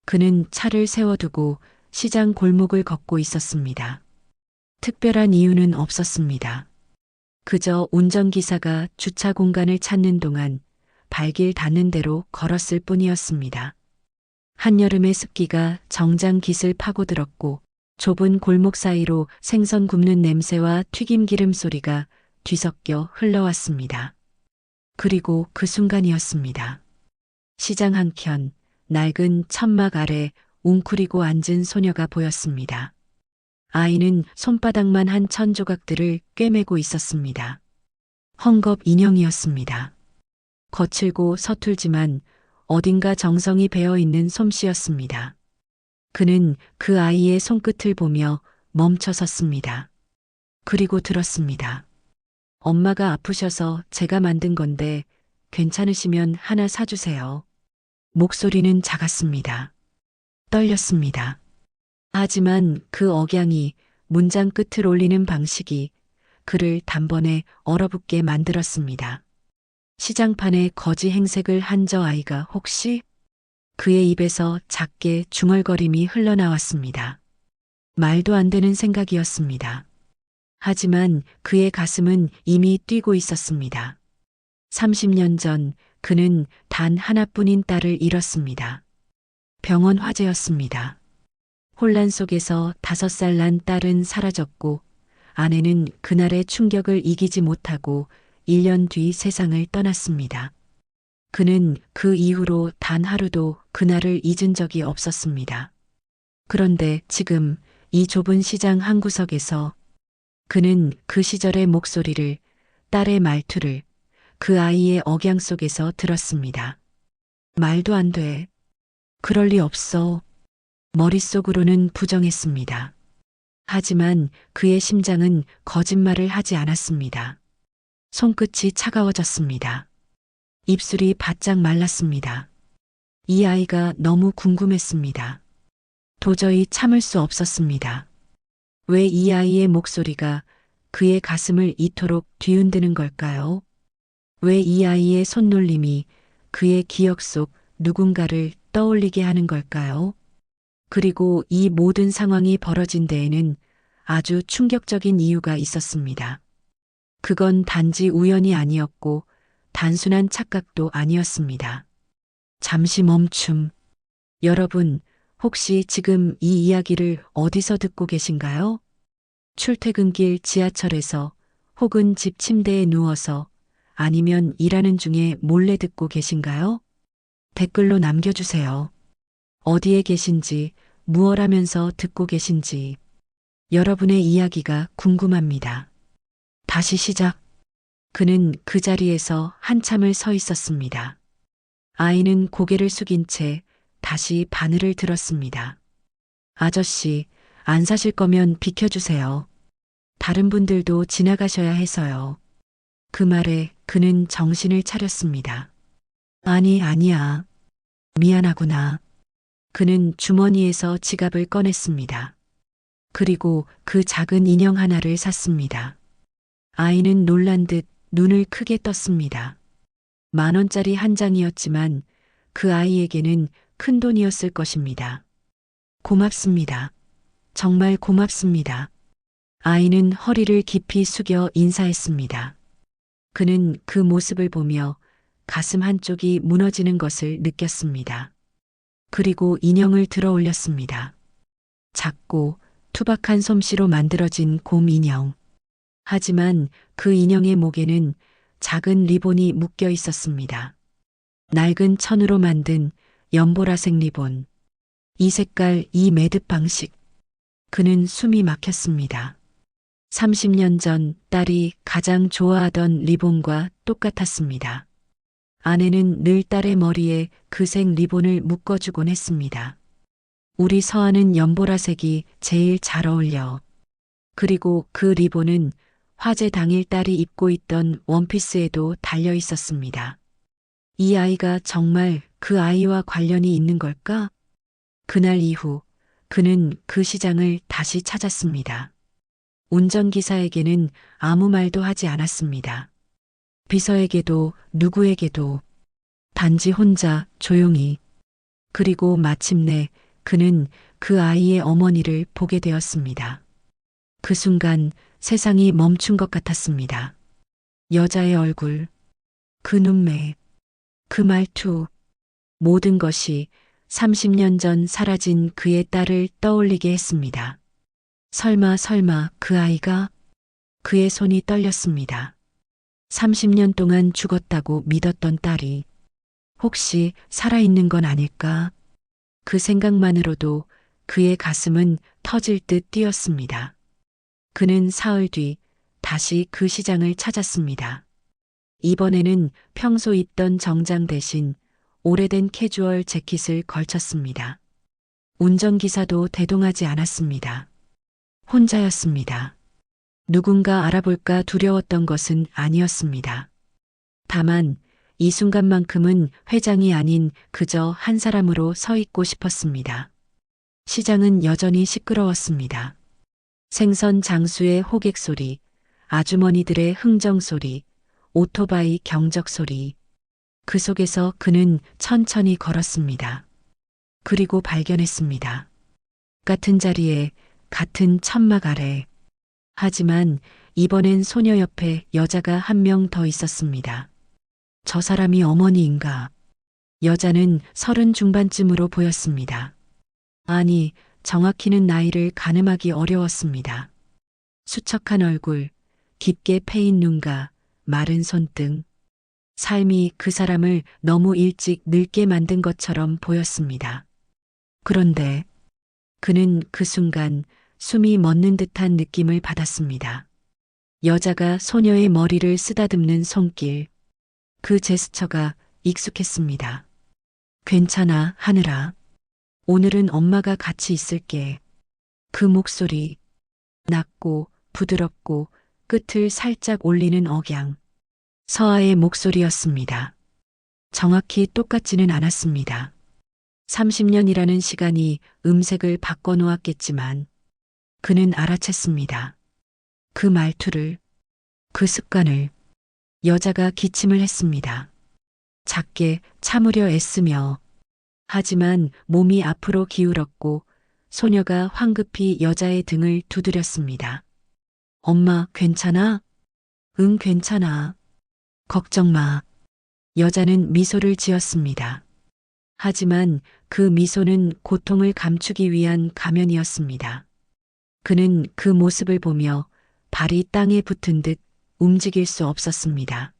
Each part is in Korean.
그는 차를 세워두고 시장 골목을 걷고 있었습니다. 특별한 이유는 없었습니다. 그저 운전기사가 주차 공간을 찾는 동안 발길 닿는 대로 걸었을 뿐이었습니다. 한여름의 습기가 정장 깃을 파고들었고 좁은 골목 사이로 생선 굽는 냄새와 튀김 기름 소리가 뒤섞여 흘러왔습니다. 그리고 그 순간이었습니다. 시장 한켠 낡은 천막 아래 웅크리고 앉은 소녀가 보였습니다. 아이는 손바닥만 한 천 조각들을 꿰매고 있었습니다. 헝겊 인형이었습니다. 거칠고 서툴지만 어딘가 정성이 배어있는 솜씨였습니다. 그는 그 아이의 손끝을 보며 멈춰 섰습니다. 그리고 들었습니다. 엄마가 아프셔서 제가 만든 건데 괜찮으시면 하나 사주세요. 목소리는 작았습니다. 떨렸습니다. 하지만 그 억양이, 문장 끝을 올리는 방식이 그를 단번에 얼어붙게 만들었습니다. 시장판에 거지 행색을 한 저 아이가 혹시? 그의 입에서 작게 중얼거림이 흘러나왔습니다. 말도 안 되는 생각이었습니다. 하지만 그의 가슴은 이미 뛰고 있었습니다. 30년 전 그는 단 하나뿐인 딸을 잃었습니다. 병원 화재였습니다. 혼란 속에서 5살 난 딸은 사라졌고 아내는 그날의 충격을 이기지 못하고 1년 뒤 세상을 떠났습니다. 그는 그 이후로 단 하루도 그날을 잊은 적이 없었습니다. 그런데 지금 이 좁은 시장 한구석에서 그는 그 시절의 목소리를, 딸의 말투를, 그 아이의 억양 속에서 들었습니다. 말도 안 돼. 그럴 리 없어. 머릿속으로는 부정했습니다. 하지만 그의 심장은 거짓말을 하지 않았습니다. 손끝이 차가워졌습니다. 입술이 바짝 말랐습니다. 이 아이가 너무 궁금했습니다. 도저히 참을 수 없었습니다. 왜 이 아이의 목소리가 그의 가슴을 이토록 뒤흔드는 걸까요? 왜 이 아이의 손놀림이 그의 기억 속 누군가를 떠올리게 하는 걸까요? 그리고 이 모든 상황이 벌어진 데에는 아주 충격적인 이유가 있었습니다. 그건 단지 우연이 아니었고 단순한 착각도 아니었습니다. 잠시 멈춤. 여러분, 혹시 지금 이 이야기를 어디서 듣고 계신가요? 출퇴근길 지하철에서 혹은 집 침대에 누워서 아니면 일하는 중에 몰래 듣고 계신가요? 댓글로 남겨주세요. 어디에 계신지, 무얼 하면서 듣고 계신지 여러분의 이야기가 궁금합니다. 다시 시작. 그는 그 자리에서 한참을 서 있었습니다. 아이는 고개를 숙인 채 다시 바늘을 들었습니다. 아저씨, 안 사실 거면 비켜주세요. 다른 분들도 지나가셔야 해서요. 그 말에 그는 정신을 차렸습니다. 아니야. 미안하구나. 그는 주머니에서 지갑을 꺼냈습니다. 그리고 그 작은 인형 하나를 샀습니다. 아이는 놀란 듯 눈을 크게 떴습니다. 10,000원짜리 한 장이었지만 그 아이에게는 큰 돈이었을 것입니다. 고맙습니다. 정말 고맙습니다. 아이는 허리를 깊이 숙여 인사했습니다. 그는 그 모습을 보며 가슴 한쪽이 무너지는 것을 느꼈습니다. 그리고 인형을 들어 올렸습니다. 작고 투박한 솜씨로 만들어진 곰 인형. 하지만 그 인형의 목에는 작은 리본이 묶여 있었습니다. 낡은 천으로 만든 연보라색 리본. 이 색깔, 이 매듭 방식. 그는 숨이 막혔습니다. 30년 전 딸이 가장 좋아하던 리본과 똑같았습니다. 아내는 늘 딸의 머리에 그 색 리본을 묶어주곤 했습니다. 우리 서아는 연보라색이 제일 잘 어울려. 그리고 그 리본은 화재 당일 딸이 입고 있던 원피스에도 달려 있었습니다. 이 아이가 정말 그 아이와 관련이 있는 걸까? 그날 이후 그는 그 시장을 다시 찾았습니다. 운전기사에게는 아무 말도 하지 않았습니다. 비서에게도 누구에게도 단지 혼자 조용히. 그리고 마침내 그는 그 아이의 어머니를 보게 되었습니다. 그 순간 세상이 멈춘 것 같았습니다. 여자의 얼굴, 그 눈매, 그 말투, 모든 것이 30년 전 사라진 그의 딸을 떠올리게 했습니다. 설마 그 아이가? 그의 손이 떨렸습니다. 30년 동안 죽었다고 믿었던 딸이 혹시 살아있는 건 아닐까? 그 생각만으로도 그의 가슴은 터질 듯 뛰었습니다. 그는 사흘 뒤 다시 그 시장을 찾았습니다. 이번에는 평소 입던 정장 대신 오래된 캐주얼 재킷을 걸쳤습니다. 운전기사도 대동하지 않았습니다. 혼자였습니다. 누군가 알아볼까 두려웠던 것은 아니었습니다. 다만 이 순간만큼은 회장이 아닌 그저 한 사람으로 서 있고 싶었습니다. 시장은 여전히 시끄러웠습니다. 생선 장수의 호객 소리, 아주머니들의 흥정 소리, 오토바이 경적 소리. 그 속에서 그는 천천히 걸었습니다. 그리고 발견했습니다. 같은 자리에, 같은 천막 아래. 하지만 이번엔 소녀 옆에 여자가 한 명 더 있었습니다. 저 사람이 어머니인가? 여자는 30 중반쯤으로 보였습니다. 아니, 정확히는 나이를 가늠하기 어려웠습니다. 수척한 얼굴, 깊게 패인 눈과 마른 손등. 삶이 그 사람을 너무 일찍 늙게 만든 것처럼 보였습니다. 그런데 그는 그 순간 숨이 멎는 듯한 느낌을 받았습니다. 여자가 소녀의 머리를 쓰다듬는 손길. 그 제스처가 익숙했습니다. 괜찮아, 하늘아. 오늘은 엄마가 같이 있을게. 그 목소리, 낮고 부드럽고 끝을 살짝 올리는 억양. 서아의 목소리였습니다. 정확히 똑같지는 않았습니다. 30년이라는 시간이 음색을 바꿔놓았겠지만 그는 알아챘습니다. 그 말투를, 그 습관을. 여자가 기침을 했습니다. 작게 참으려 애쓰며. 하지만 몸이 앞으로 기울었고 소녀가 황급히 여자의 등을 두드렸습니다. 엄마, 괜찮아? 응, 괜찮아. 걱정 마. 여자는 미소를 지었습니다. 하지만 그 미소는 고통을 감추기 위한 가면이었습니다. 그는 그 모습을 보며 발이 땅에 붙은 듯 움직일 수 없었습니다.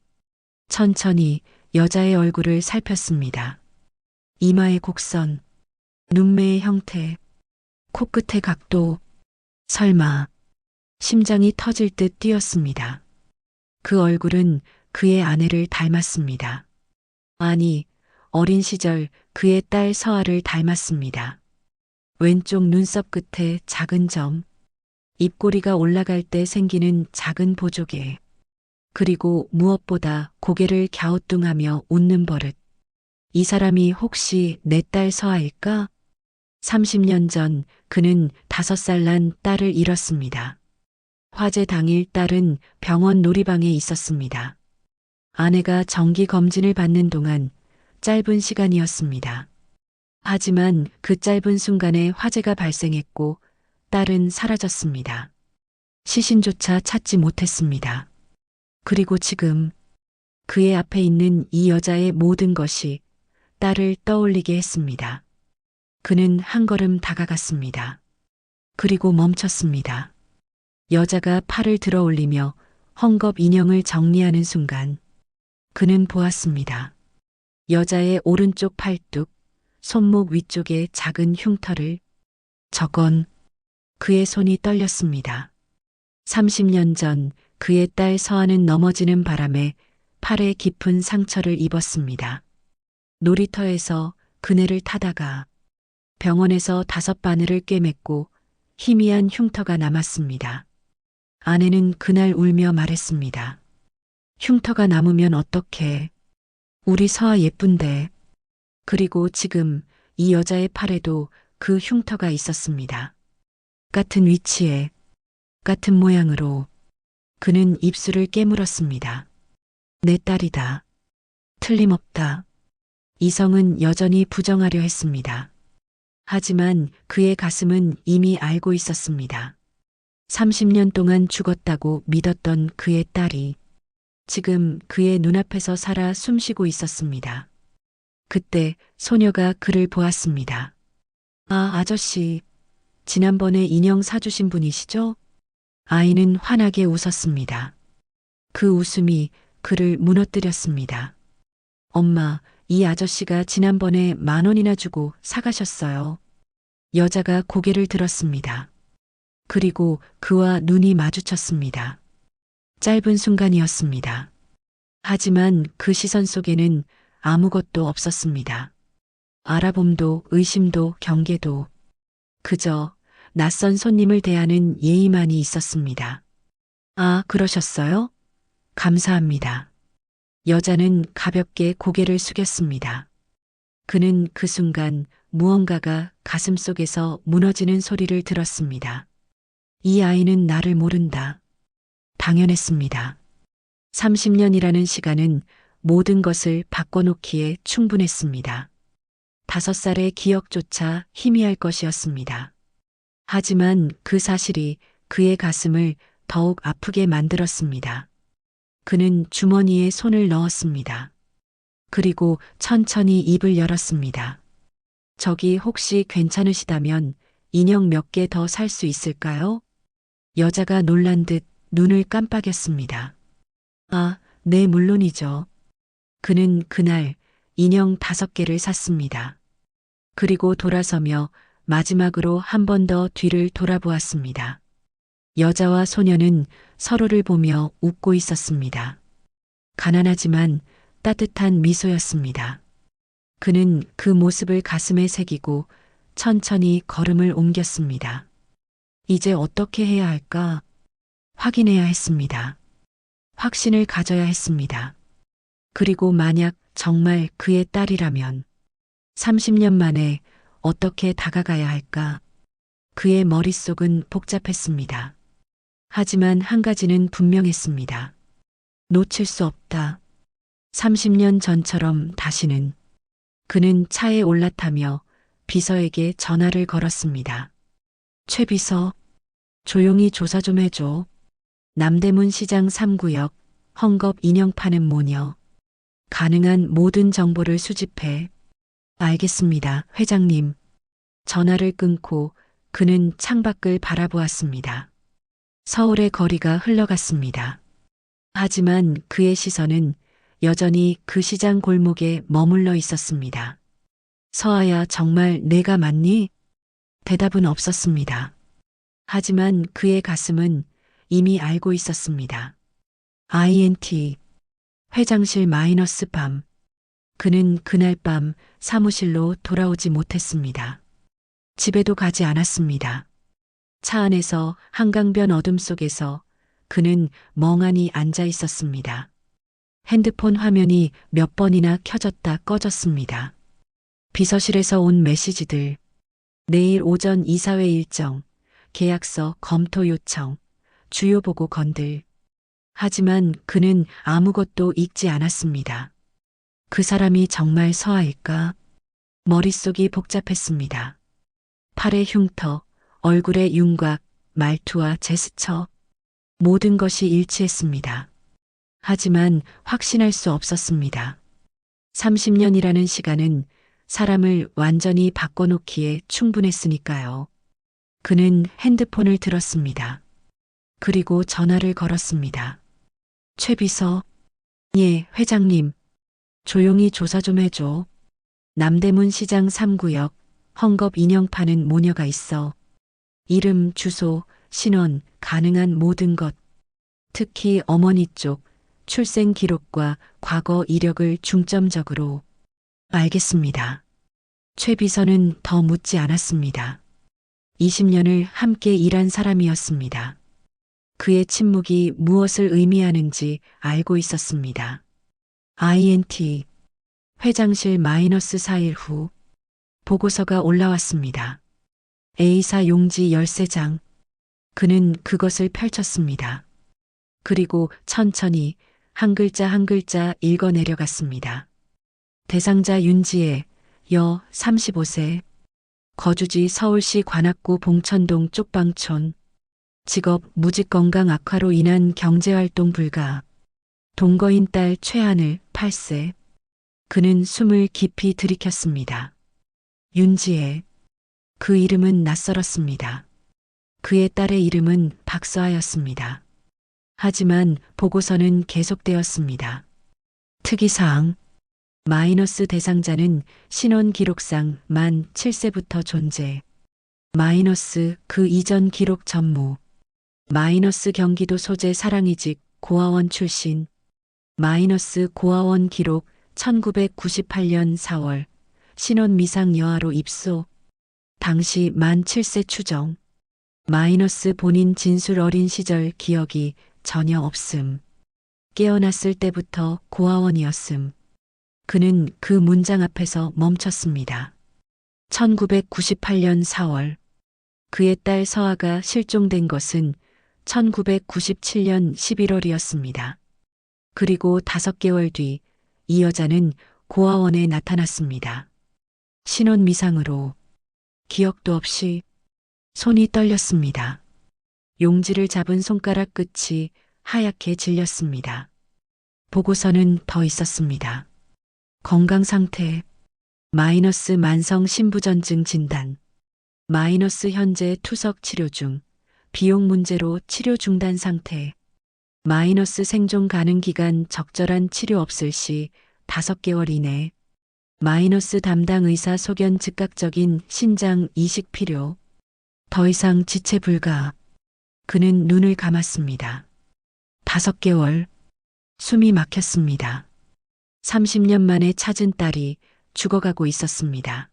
천천히 여자의 얼굴을 살폈습니다. 이마의 곡선, 눈매의 형태, 코끝의 각도. 설마. 심장이 터질 듯 뛰었습니다. 그 얼굴은 그의 아내를 닮았습니다. 아니, 어린 시절 그의 딸 서아를 닮았습니다. 왼쪽 눈썹 끝에 작은 점, 입꼬리가 올라갈 때 생기는 작은 보조개, 그리고 무엇보다 고개를 갸우뚱하며 웃는 버릇. 이 사람이 혹시 내 딸 서아일까? 30년 전 그는 5살 난 딸을 잃었습니다. 화재 당일 딸은 병원 놀이방에 있었습니다. 아내가 정기 검진을 받는 동안 짧은 시간이었습니다. 하지만 그 짧은 순간에 화재가 발생했고 딸은 사라졌습니다. 시신조차 찾지 못했습니다. 그리고 지금 그의 앞에 있는 이 여자의 모든 것이 딸을 떠올리게 했습니다. 그는 한 걸음 다가갔습니다. 그리고 멈췄습니다. 여자가 팔을 들어 올리며 헝겊 인형을 정리하는 순간 그는 보았습니다. 여자의 오른쪽 팔뚝, 손목 위쪽에 작은 흉터를. 저건. 그의 손이 떨렸습니다. 30년 전 그의 딸 서아는 넘어지는 바람에 팔에 깊은 상처를 입었습니다. 놀이터에서 그네를 타다가 병원에서 5바늘을 꿰맸고 희미한 흉터가 남았습니다. 아내는 그날 울며 말했습니다. 흉터가 남으면 어떡해. 우리 서아 예쁜데. 그리고 지금 이 여자의 팔에도 그 흉터가 있었습니다. 같은 위치에, 같은 모양으로. 그는 입술을 깨물었습니다. 내 딸이다. 틀림없다. 이성은 여전히 부정하려 했습니다. 하지만 그의 가슴은 이미 알고 있었습니다. 30년 동안 죽었다고 믿었던 그의 딸이 지금 그의 눈앞에서 살아 숨쉬고 있었습니다. 그때 소녀가 그를 보았습니다. 아, 아저씨, 지난번에 인형 사주신 분이시죠? 아이는 환하게 웃었습니다. 그 웃음이 그를 무너뜨렸습니다. 엄마, 이 아저씨가 지난번에 10,000원이나 주고 사가셨어요. 여자가 고개를 들었습니다. 그리고 그와 눈이 마주쳤습니다. 짧은 순간이었습니다. 하지만 그 시선 속에는 아무것도 없었습니다. 알아봄도 의심도 경계도 그저 낯선 손님을 대하는 예의만이 있었습니다. 아, 그러셨어요? 감사합니다. 여자는 가볍게 고개를 숙였습니다. 그는 그 순간 무언가가 가슴속에서 무너지는 소리를 들었습니다. 이 아이는 나를 모른다. 당연했습니다. 30년이라는 시간은 모든 것을 바꿔놓기에 충분했습니다. 5살의 기억조차 희미할 것이었습니다. 하지만 그 사실이 그의 가슴을 더욱 아프게 만들었습니다. 그는 주머니에 손을 넣었습니다. 그리고 천천히 입을 열었습니다. 저기 혹시 괜찮으시다면 인형 몇 개 더 살 수 있을까요? 여자가 놀란 듯 눈을 깜빡였습니다. 아, 네, 물론이죠. 그는 그날 인형 5개를 샀습니다. 그리고 돌아서며 마지막으로 한 번 더 뒤를 돌아보았습니다. 여자와 소녀는 서로를 보며 웃고 있었습니다. 가난하지만 따뜻한 미소였습니다. 그는 그 모습을 가슴에 새기고 천천히 걸음을 옮겼습니다. 이제 어떻게 해야 할까? 확인해야 했습니다. 확신을 가져야 했습니다. 그리고 만약 정말 그의 딸이라면 30년 만에 어떻게 다가가야 할까? 그의 머릿속은 복잡했습니다. 하지만 한 가지는 분명했습니다. 놓칠 수 없다. 30년 전처럼 다시는. 그는 차에 올라타며 비서에게 전화를 걸었습니다. 최 비서, 조용히 조사 좀 해줘. 남대문 시장 3구역 헝겊 인형 파는 모녀. 가능한 모든 정보를 수집해. 알겠습니다, 회장님. 전화를 끊고 그는 창밖을 바라보았습니다. 서울의 거리가 흘러갔습니다. 하지만 그의 시선은 여전히 그 시장 골목에 머물러 있었습니다. 서아야, 정말 내가 맞니? 대답은 없었습니다. 하지만 그의 가슴은 이미 알고 있었습니다. INT 회장실 마이너스 밤. 그는 그날 밤 사무실로 돌아오지 못했습니다. 집에도 가지 않았습니다. 차 안에서 한강변 어둠 속에서 그는 멍하니 앉아 있었습니다. 핸드폰 화면이 몇 번이나 켜졌다 꺼졌습니다. 비서실에서 온 메시지들. 내일 오전 이사회 일정, 계약서 검토 요청, 주요 보고 건들. 하지만 그는 아무것도 읽지 않았습니다. 그 사람이 정말 서아일까? 머릿속이 복잡했습니다. 팔의 흉터, 얼굴의 윤곽, 말투와 제스처. 모든 것이 일치했습니다. 하지만 확신할 수 없었습니다. 30년이라는 시간은 사람을 완전히 바꿔놓기에 충분했으니까요. 그는 핸드폰을 들었습니다. 그리고 전화를 걸었습니다. 최 비서. 예, 회장님. 조용히 조사 좀 해줘. 남대문 시장 3구역 헝겊 인형 파는 모녀가 있어. 이름, 주소, 신원, 가능한 모든 것. 특히 어머니 쪽 출생 기록과 과거 이력을 중점적으로. 알겠습니다. 최 비서는 더 묻지 않았습니다. 20년을 함께 일한 사람이었습니다. 그의 침묵이 무엇을 의미하는지 알고 있었습니다. INT 회장실 마이너스 4일 후 보고서가 올라왔습니다. A사 용지 13장. 그는 그것을 펼쳤습니다. 그리고 천천히 한 글자 한 글자 읽어 내려갔습니다. 대상자 윤지혜, 여 35세. 거주지 서울시 관악구 봉천동 쪽방촌. 직업 무직 건강 악화로 인한 경제활동 불가. 동거인 딸 최하늘 8세. 그는 숨을 깊이 들이켰습니다. 윤지혜. 그 이름은 낯설었습니다. 그의 딸의 이름은 박서아였습니다. 하지만 보고서는 계속되었습니다. 특이사항. 마이너스 대상자는 신원 기록상 만 7세부터 존재. 마이너스 그 이전 기록 전무. 마이너스 경기도 소재 사랑이직 고아원 출신. 마이너스 고아원 기록 1998년 4월 신원 미상 여아로 입소. 당시 만 7세 추정. 마이너스 본인 진술 어린 시절 기억이 전혀 없음. 깨어났을 때부터 고아원이었음. 그는 그 문장 앞에서 멈췄습니다. 1998년 4월 그의 딸 서아가 실종된 것은 1997년 11월이었습니다. 그리고 5개월 뒤 이 여자는 고아원에 나타났습니다. 신원 미상으로. 기억도 없이. 손이 떨렸습니다. 용지를 잡은 손가락 끝이 하얗게 질렸습니다. 보고서는 더 있었습니다. 건강 상태. 마이너스 만성 신부전증 진단. 마이너스 현재 투석 치료 중. 비용 문제로 치료 중단 상태. 마이너스 생존 가능 기간 적절한 치료 없을 시 5개월 이내. 마이너스 담당 의사 소견 즉각적인 신장 이식 필요. 더 이상 지체 불가. 그는 눈을 감았습니다. 5개월. 숨이 막혔습니다. 30년 만에 찾은 딸이 죽어가고 있었습니다.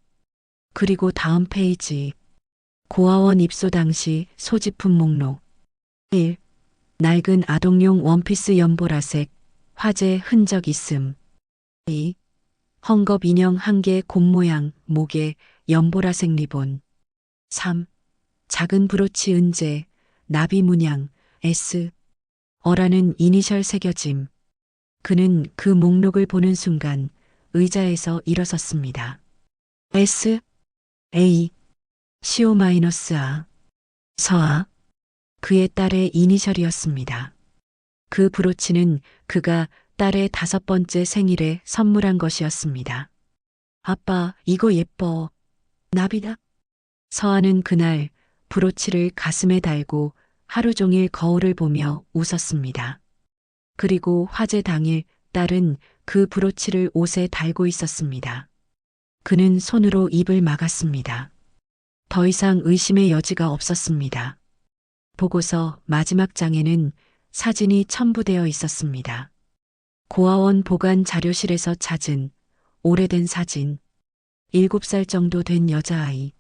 그리고 다음 페이지. 고아원 입소 당시 소지품 목록. 1. 낡은 아동용 원피스 연보라색, 화재 흔적 있음. 2. 헝겊 인형 1개 곰모양, 목에 연보라색 리본. 3. 작은 브로치 은재, 나비 문양, S. 어라는 이니셜 새겨짐. 그는 그 목록을 보는 순간 의자에서 일어섰습니다. S. A. CO-A. 서아. 그의 딸의 이니셜이었습니다. 그 브로치는 그가 딸의 5번째 생일에 선물한 것이었습니다. 아빠, 이거 예뻐. 나비다. 서아는 그날 브로치를 가슴에 달고 하루 종일 거울을 보며 웃었습니다. 그리고 화재 당일 딸은 그 브로치를 옷에 달고 있었습니다. 그는 손으로 입을 막았습니다. 더 이상 의심의 여지가 없었습니다. 보고서 마지막 장에는 사진이 첨부되어 있었습니다. 고아원 보관 자료실에서 찾은 오래된 사진. 7살 정도 된 여자아이.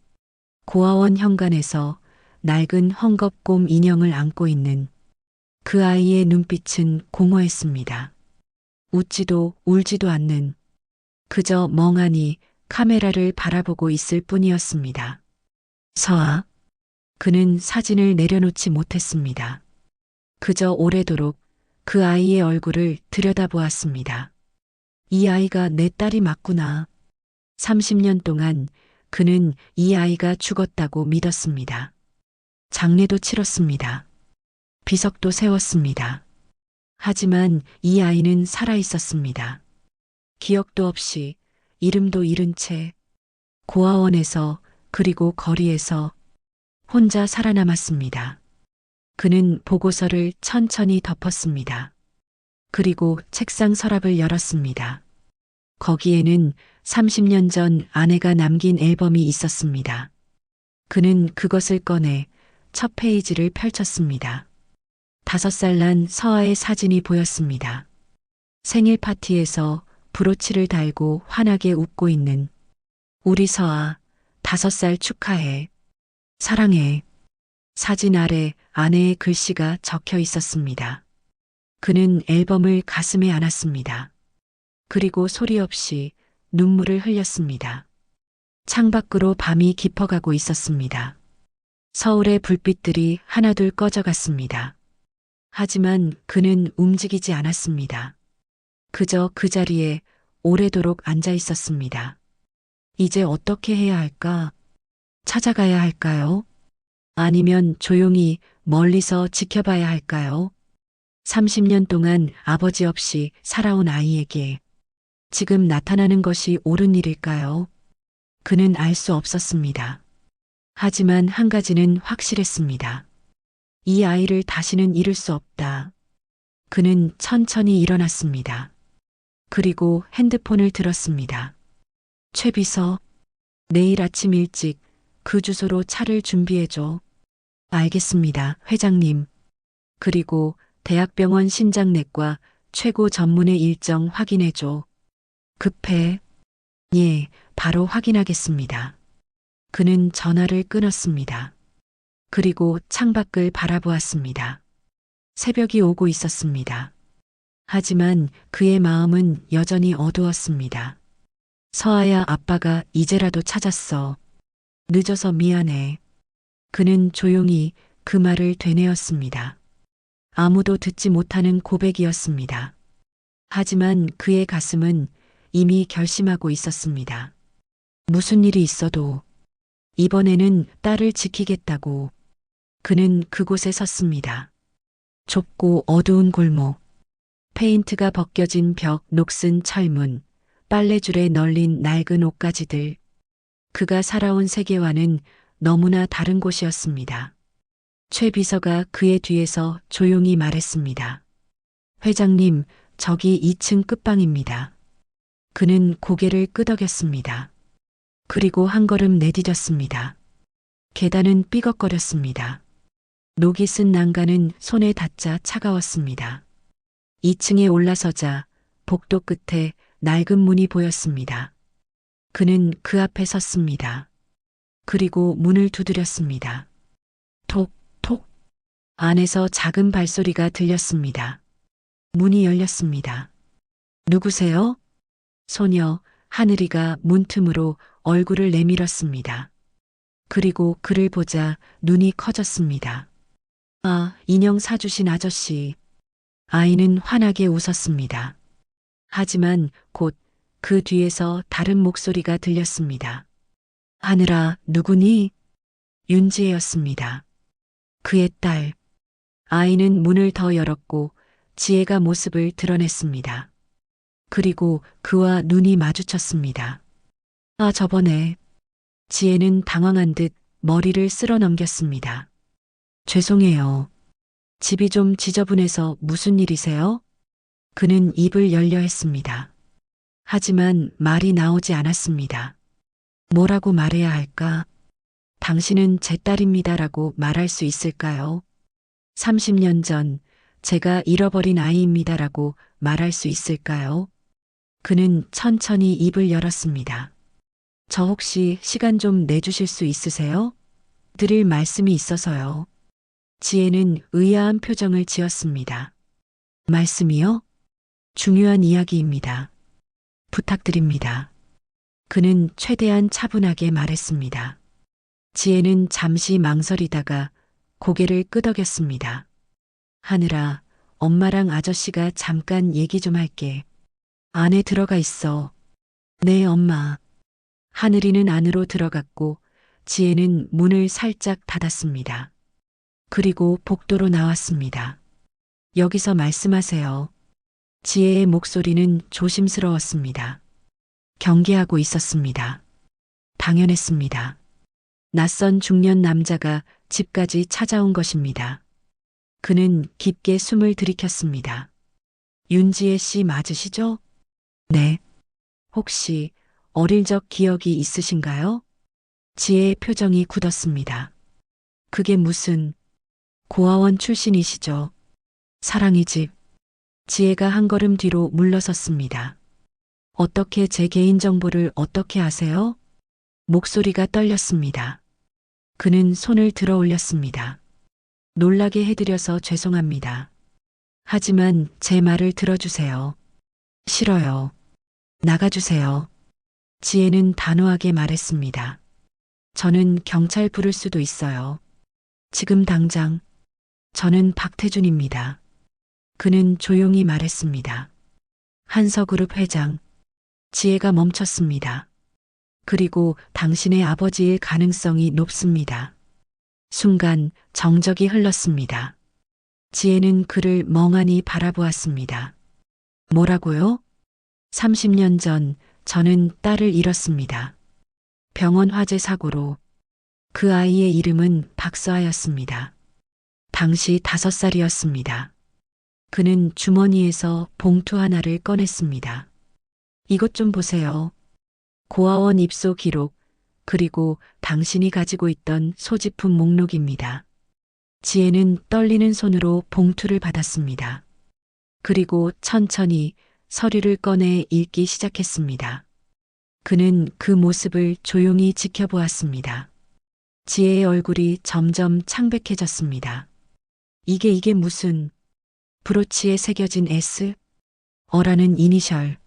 고아원 현관에서 낡은 헝겊곰 인형을 안고 있는 그 아이의 눈빛은 공허했습니다. 웃지도 울지도 않는, 그저 멍하니 카메라를 바라보고 있을 뿐이었습니다. 서아. 그는 사진을 내려놓지 못했습니다. 그저 오래도록 그 아이의 얼굴을 들여다보았습니다. 이 아이가 내 딸이 맞구나. 30년 동안 그는 이 아이가 죽었다고 믿었습니다. 장례도 치렀습니다. 비석도 세웠습니다. 하지만 이 아이는 살아 있었습니다. 기억도 없이, 이름도 잃은 채 고아원에서, 그리고 거리에서 혼자 살아남았습니다. 그는 보고서를 천천히 덮었습니다. 그리고 책상 서랍을 열었습니다. 거기에는 30년 전 아내가 남긴 앨범이 있었습니다. 그는 그것을 꺼내 첫 페이지를 펼쳤습니다. 5살 난 서아의 사진이 보였습니다. 생일 파티에서 브로치를 달고 환하게 웃고 있는 우리 서아, 5살 축하해. 사랑해. 사진 아래 아내의 글씨가 적혀 있었습니다. 그는 앨범을 가슴에 안았습니다. 그리고 소리 없이 눈물을 흘렸습니다. 창밖으로 밤이 깊어가고 있었습니다. 서울의 불빛들이 하나둘 꺼져갔습니다. 하지만 그는 움직이지 않았습니다. 그저 그 자리에 오래도록 앉아 있었습니다. 이제 어떻게 해야 할까? 찾아가야 할까요? 아니면 조용히 멀리서 지켜봐야 할까요? 30년 동안 아버지 없이 살아온 아이에게 지금 나타나는 것이 옳은 일일까요? 그는 알 수 없었습니다. 하지만 한 가지는 확실했습니다. 이 아이를 다시는 잃을 수 없다. 그는 천천히 일어났습니다. 그리고 핸드폰을 들었습니다. 최 비서, 내일 아침 일찍 그 주소로 차를 준비해줘. 알겠습니다, 회장님. 그리고 대학병원 신장내과 최고 전문의 일정 확인해줘. 급해. 예, 바로 확인하겠습니다. 그는 전화를 끊었습니다. 그리고 창밖을 바라보았습니다. 새벽이 오고 있었습니다. 하지만 그의 마음은 여전히 어두웠습니다. 서아야, 아빠가 이제라도 찾았어. 늦어서 미안해. 그는 조용히 그 말을 되뇌었습니다. 아무도 듣지 못하는 고백이었습니다. 하지만 그의 가슴은 이미 결심하고 있었습니다. 무슨 일이 있어도 이번에는 딸을 지키겠다고. 그는 그곳에 섰습니다. 좁고 어두운 골목, 페인트가 벗겨진 벽, 녹슨 철문, 빨래줄에 널린 낡은 옷가지들. 그가 살아온 세계와는 너무나 다른 곳이었습니다. 최 비서가 그의 뒤에서 조용히 말했습니다. 회장님, 저기 2층 끝방입니다. 그는 고개를 끄덕였습니다. 그리고 한 걸음 내디뎠습니다. 계단은 삐걱거렸습니다. 녹이 쓴 난간은 손에 닿자 차가웠습니다. 2층에 올라서자 복도 끝에 낡은 문이 보였습니다. 그는 그 앞에 섰습니다. 그리고 문을 두드렸습니다. 톡, 톡. 안에서 작은 발소리가 들렸습니다. 문이 열렸습니다. 누구세요? 소녀 하늘이가 문틈으로 얼굴을 내밀었습니다. 그리고 그를 보자 눈이 커졌습니다. 아, 인형 사주신 아저씨. 아이는 환하게 웃었습니다. 하지만 곧 그 뒤에서 다른 목소리가 들렸습니다. 하늘아, 누구니? 윤지혜였습니다. 그의 딸. 아이는 문을 더 열었고 지혜가 모습을 드러냈습니다. 그리고 그와 눈이 마주쳤습니다. 아, 저번에. 지혜는 당황한 듯 머리를 쓸어 넘겼습니다. 죄송해요. 집이 좀 지저분해서 무슨 일이세요? 그는 입을 열려 했습니다. 하지만 말이 나오지 않았습니다. 뭐라고 말해야 할까? 당신은 제 딸입니다라고 말할 수 있을까요? 30년 전 제가 잃어버린 아이입니다라고 말할 수 있을까요? 그는 천천히 입을 열었습니다. 저 혹시 시간 좀 내주실 수 있으세요? 드릴 말씀이 있어서요. 지혜는 의아한 표정을 지었습니다. 말씀이요? 중요한 이야기입니다. 부탁드립니다. 그는 최대한 차분하게 말했습니다. 지혜는 잠시 망설이다가 고개를 끄덕였습니다. 하늘아, 엄마랑 아저씨가 잠깐 얘기 좀 할게. 안에 들어가 있어. 네, 엄마. 하늘이는 안으로 들어갔고 지혜는 문을 살짝 닫았습니다. 그리고 복도로 나왔습니다. 여기서 말씀하세요. 지혜의 목소리는 조심스러웠습니다. 경계하고 있었습니다. 당연했습니다. 낯선 중년 남자가 집까지 찾아온 것입니다. 그는 깊게 숨을 들이켰습니다. 윤지혜 씨 맞으시죠? 네. 혹시 어릴 적 기억이 있으신가요? 지혜의 표정이 굳었습니다. 그게 무슨 고아원 출신이시죠? 사랑의 집. 지혜가 한 걸음 뒤로 물러섰습니다. 어떻게 제 개인정보를 어떻게 아세요? 목소리가 떨렸습니다. 그는 손을 들어 올렸습니다. 놀라게 해드려서 죄송합니다. 하지만 제 말을 들어주세요. 싫어요. 나가주세요. 지혜는 단호하게 말했습니다. 저는 경찰 부를 수도 있어요. 지금 당장. 저는 박태준입니다. 그는 조용히 말했습니다. 한서그룹 회장. 지혜가 멈췄습니다. 그리고 당신의 아버지일 가능성이 높습니다. 순간 정적이 흘렀습니다. 지혜는 그를 멍하니 바라보았습니다. 뭐라고요? 30년 전 저는 딸을 잃었습니다. 병원 화재 사고로. 그 아이의 이름은 박서아였습니다. 당시 5살이었습니다. 그는 주머니에서 봉투 하나를 꺼냈습니다. 이것 좀 보세요. 고아원 입소 기록, 그리고 당신이 가지고 있던 소지품 목록입니다. 지혜는 떨리는 손으로 봉투를 받았습니다. 그리고 천천히 서류를 꺼내 읽기 시작했습니다. 그는 그 모습을 조용히 지켜보았습니다. 지혜의 얼굴이 점점 창백해졌습니다. 이게 무슨... 브로치에 새겨진 S? 어라는 이니셜.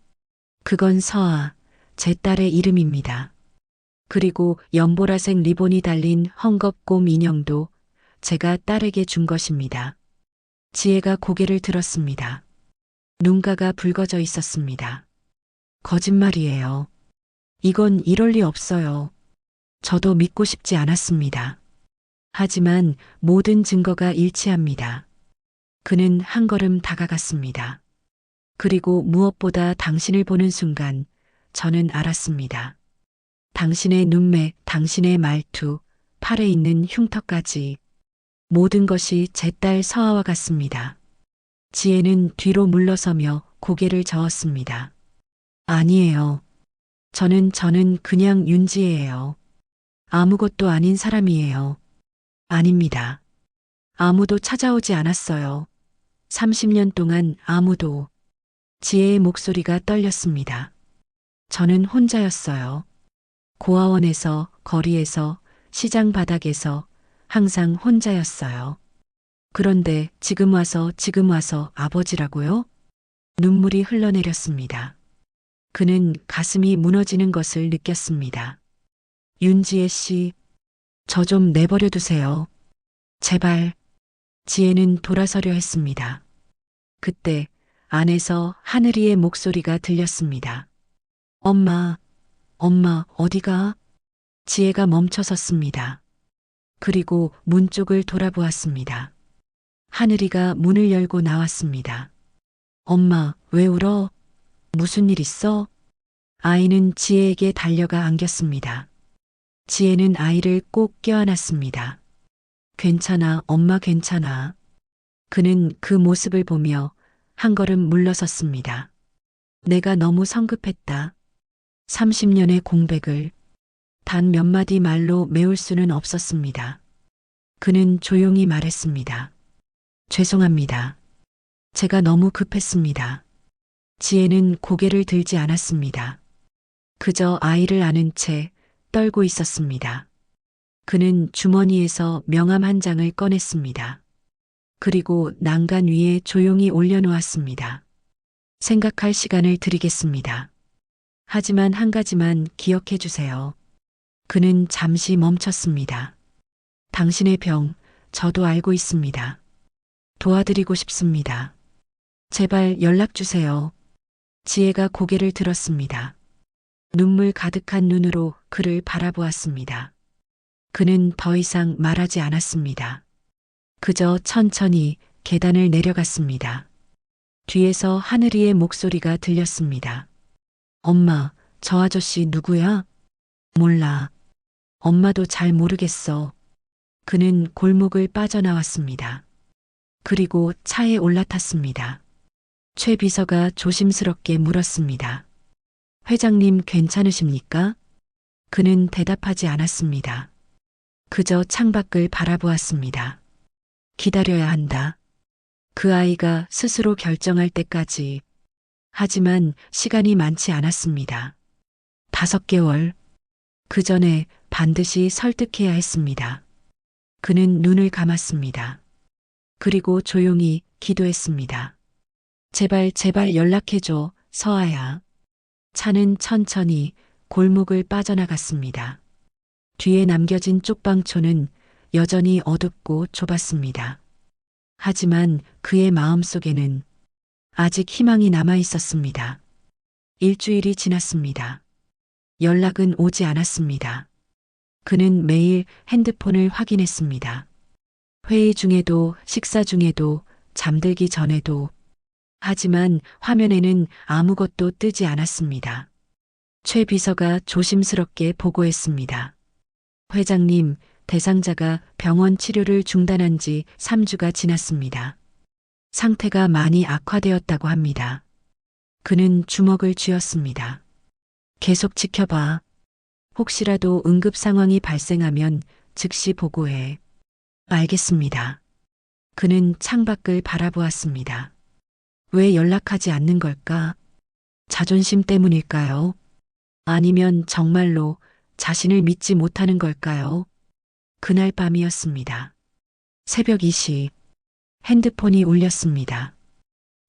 그건 서아, 제 딸의 이름입니다. 그리고 연보라색 리본이 달린 헝겊곰 인형도 제가 딸에게 준 것입니다. 지혜가 고개를 들었습니다. 눈가가 붉어져 있었습니다. 거짓말이에요. 이건 이럴 리 없어요. 저도 믿고 싶지 않았습니다. 하지만 모든 증거가 일치합니다. 그는 한 걸음 다가갔습니다. 그리고 무엇보다 당신을 보는 순간 저는 알았습니다. 당신의 눈매, 당신의 말투, 팔에 있는 흉터까지 모든 것이 제 딸 서아와 같습니다. 지혜는 뒤로 물러서며 고개를 저었습니다. 아니에요. 저는 그냥 윤지혜예요. 아무것도 아닌 사람이에요. 아닙니다. 아무도 찾아오지 않았어요. 30년 동안 아무도. 지혜의 목소리가 떨렸습니다. 저는 혼자였어요. 고아원에서, 거리에서, 시장 바닥에서 항상 혼자였어요. 그런데 지금 와서 아버지라고요? 눈물이 흘러내렸습니다. 그는 가슴이 무너지는 것을 느꼈습니다. 윤지혜 씨, 저 좀 내버려 두세요. 제발. 지혜는 돌아서려 했습니다. 그때 안에서 하늘이의 목소리가 들렸습니다. 엄마, 어디가? 지혜가 멈춰섰습니다. 그리고 문 쪽을 돌아보았습니다. 하늘이가 문을 열고 나왔습니다. 엄마, 왜 울어? 무슨 일 있어? 아이는 지혜에게 달려가 안겼습니다. 지혜는 아이를 꼭 껴안았습니다. 괜찮아, 엄마 괜찮아. 그는 그 모습을 보며 한 걸음 물러섰습니다. 내가 너무 성급했다. 30년의 공백을 단 몇 마디 말로 메울 수는 없었습니다. 그는 조용히 말했습니다. 죄송합니다. 제가 너무 급했습니다. 지혜는 고개를 들지 않았습니다. 그저 아이를 안은 채 떨고 있었습니다. 그는 주머니에서 명함 한 장을 꺼냈습니다. 그리고 난간 위에 조용히 올려놓았습니다. 생각할 시간을 드리겠습니다. 하지만 한 가지만 기억해 주세요. 그는 잠시 멈췄습니다. 당신의 병, 저도 알고 있습니다. 도와드리고 싶습니다. 제발 연락 주세요. 지혜가 고개를 들었습니다. 눈물 가득한 눈으로 그를 바라보았습니다. 그는 더 이상 말하지 않았습니다. 그저 천천히 계단을 내려갔습니다. 뒤에서 하늘이의 목소리가 들렸습니다. 엄마, 저 아저씨 누구야? 몰라. 엄마도 잘 모르겠어. 그는 골목을 빠져나왔습니다. 그리고 차에 올라탔습니다. 최 비서가 조심스럽게 물었습니다. 회장님 괜찮으십니까? 그는 대답하지 않았습니다. 그저 창밖을 바라보았습니다. 기다려야 한다. 그 아이가 스스로 결정할 때까지. 하지만 시간이 많지 않았습니다. 5개월. 그 전에 반드시 설득해야 했습니다. 그는 눈을 감았습니다. 그리고 조용히 기도했습니다. 제발 연락해줘, 서아야. 차는 천천히 골목을 빠져나갔습니다. 뒤에 남겨진 쪽방촌은 여전히 어둡고 좁았습니다. 하지만 그의 마음속에는 아직 희망이 남아 있었습니다. 일주일이 지났습니다. 연락은 오지 않았습니다. 그는 매일 핸드폰을 확인했습니다. 회의 중에도 식사 중에도 잠들기 전에도. 하지만 화면에는 아무것도 뜨지 않았습니다. 최 비서가 조심스럽게 보고했습니다. 회장님, 대상자가 병원 치료를 중단한 지 3주가 지났습니다. 상태가 많이 악화되었다고 합니다. 그는 주먹을 쥐었습니다. 계속 지켜봐. 혹시라도 응급 상황이 발생하면 즉시 보고해. 알겠습니다. 그는 창밖을 바라보았습니다. 왜 연락하지 않는 걸까? 자존심 때문일까요? 아니면 정말로 자신을 믿지 못하는 걸까요? 그날 밤이었습니다. 새벽 2시 핸드폰이 울렸습니다.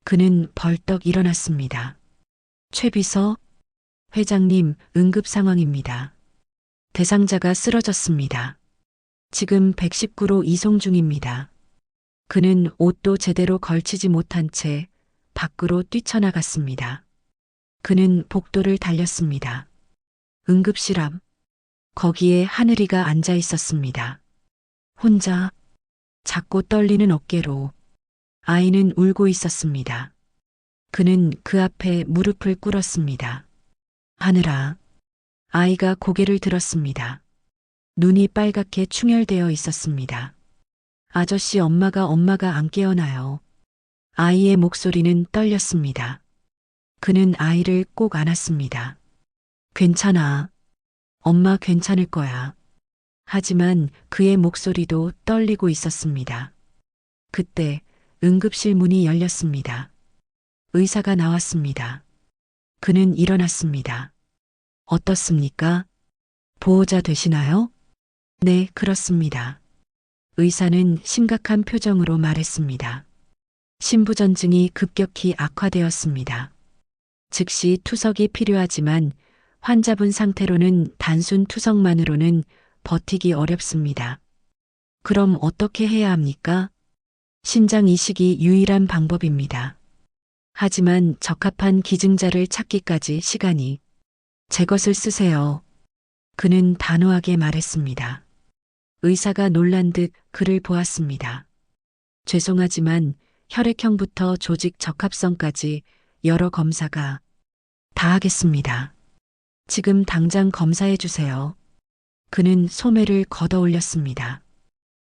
그는 벌떡 일어났습니다. 최 비서, 회장님, 응급 상황입니다. 대상자가 쓰러졌습니다. 지금 119로 이송 중입니다. 그는 옷도 제대로 걸치지 못한 채 밖으로 뛰쳐나갔습니다. 그는 복도를 달렸습니다. 응급실 앞. 거기에 하늘이가 앉아 있었습니다. 혼자 작고 떨리는 어깨로. 아이는 울고 있었습니다. 그는 그 앞에 무릎을 꿇었습니다. 하늘아. 아이가 고개를 들었습니다. 눈이 빨갛게 충혈되어 있었습니다. 아저씨, 엄마가 안 깨어나요. 아이의 목소리는 떨렸습니다. 그는 아이를 꼭 안았습니다. 괜찮아. 엄마 괜찮을 거야. 하지만 그의 목소리도 떨리고 있었습니다. 그때 응급실 문이 열렸습니다. 의사가 나왔습니다. 그는 일어났습니다. 어떻습니까? 보호자 되시나요? 네, 그렇습니다. 의사는 심각한 표정으로 말했습니다. 심부전증이 급격히 악화되었습니다. 즉시 투석이 필요하지만 환자분 상태로는 단순 투석만으로는 버티기 어렵습니다. 그럼 어떻게 해야 합니까? 신장 이식이 유일한 방법입니다. 하지만 적합한 기증자를 찾기까지 시간이. 제 것을 쓰세요. 그는 단호하게 말했습니다. 의사가 놀란 듯 그를 보았습니다. 죄송하지만 혈액형부터 조직 적합성까지 여러 검사가 다 하겠습니다. 지금 당장 검사해 주세요. 그는 소매를 걷어 올렸습니다.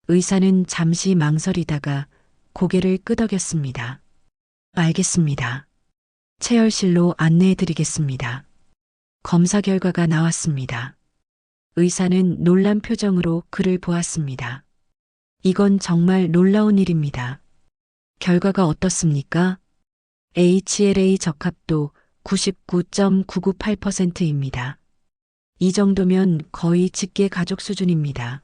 의사는 잠시 망설이다가 고개를 끄덕였습니다. 알겠습니다. 체열실로 안내해 드리겠습니다. 검사 결과가 나왔습니다. 의사는 놀란 표정으로 그를 보았습니다. 이건 정말 놀라운 일입니다. 결과가 어떻습니까? HLA 적합도 99.998%입니다. 이 정도면 거의 직계 가족 수준입니다.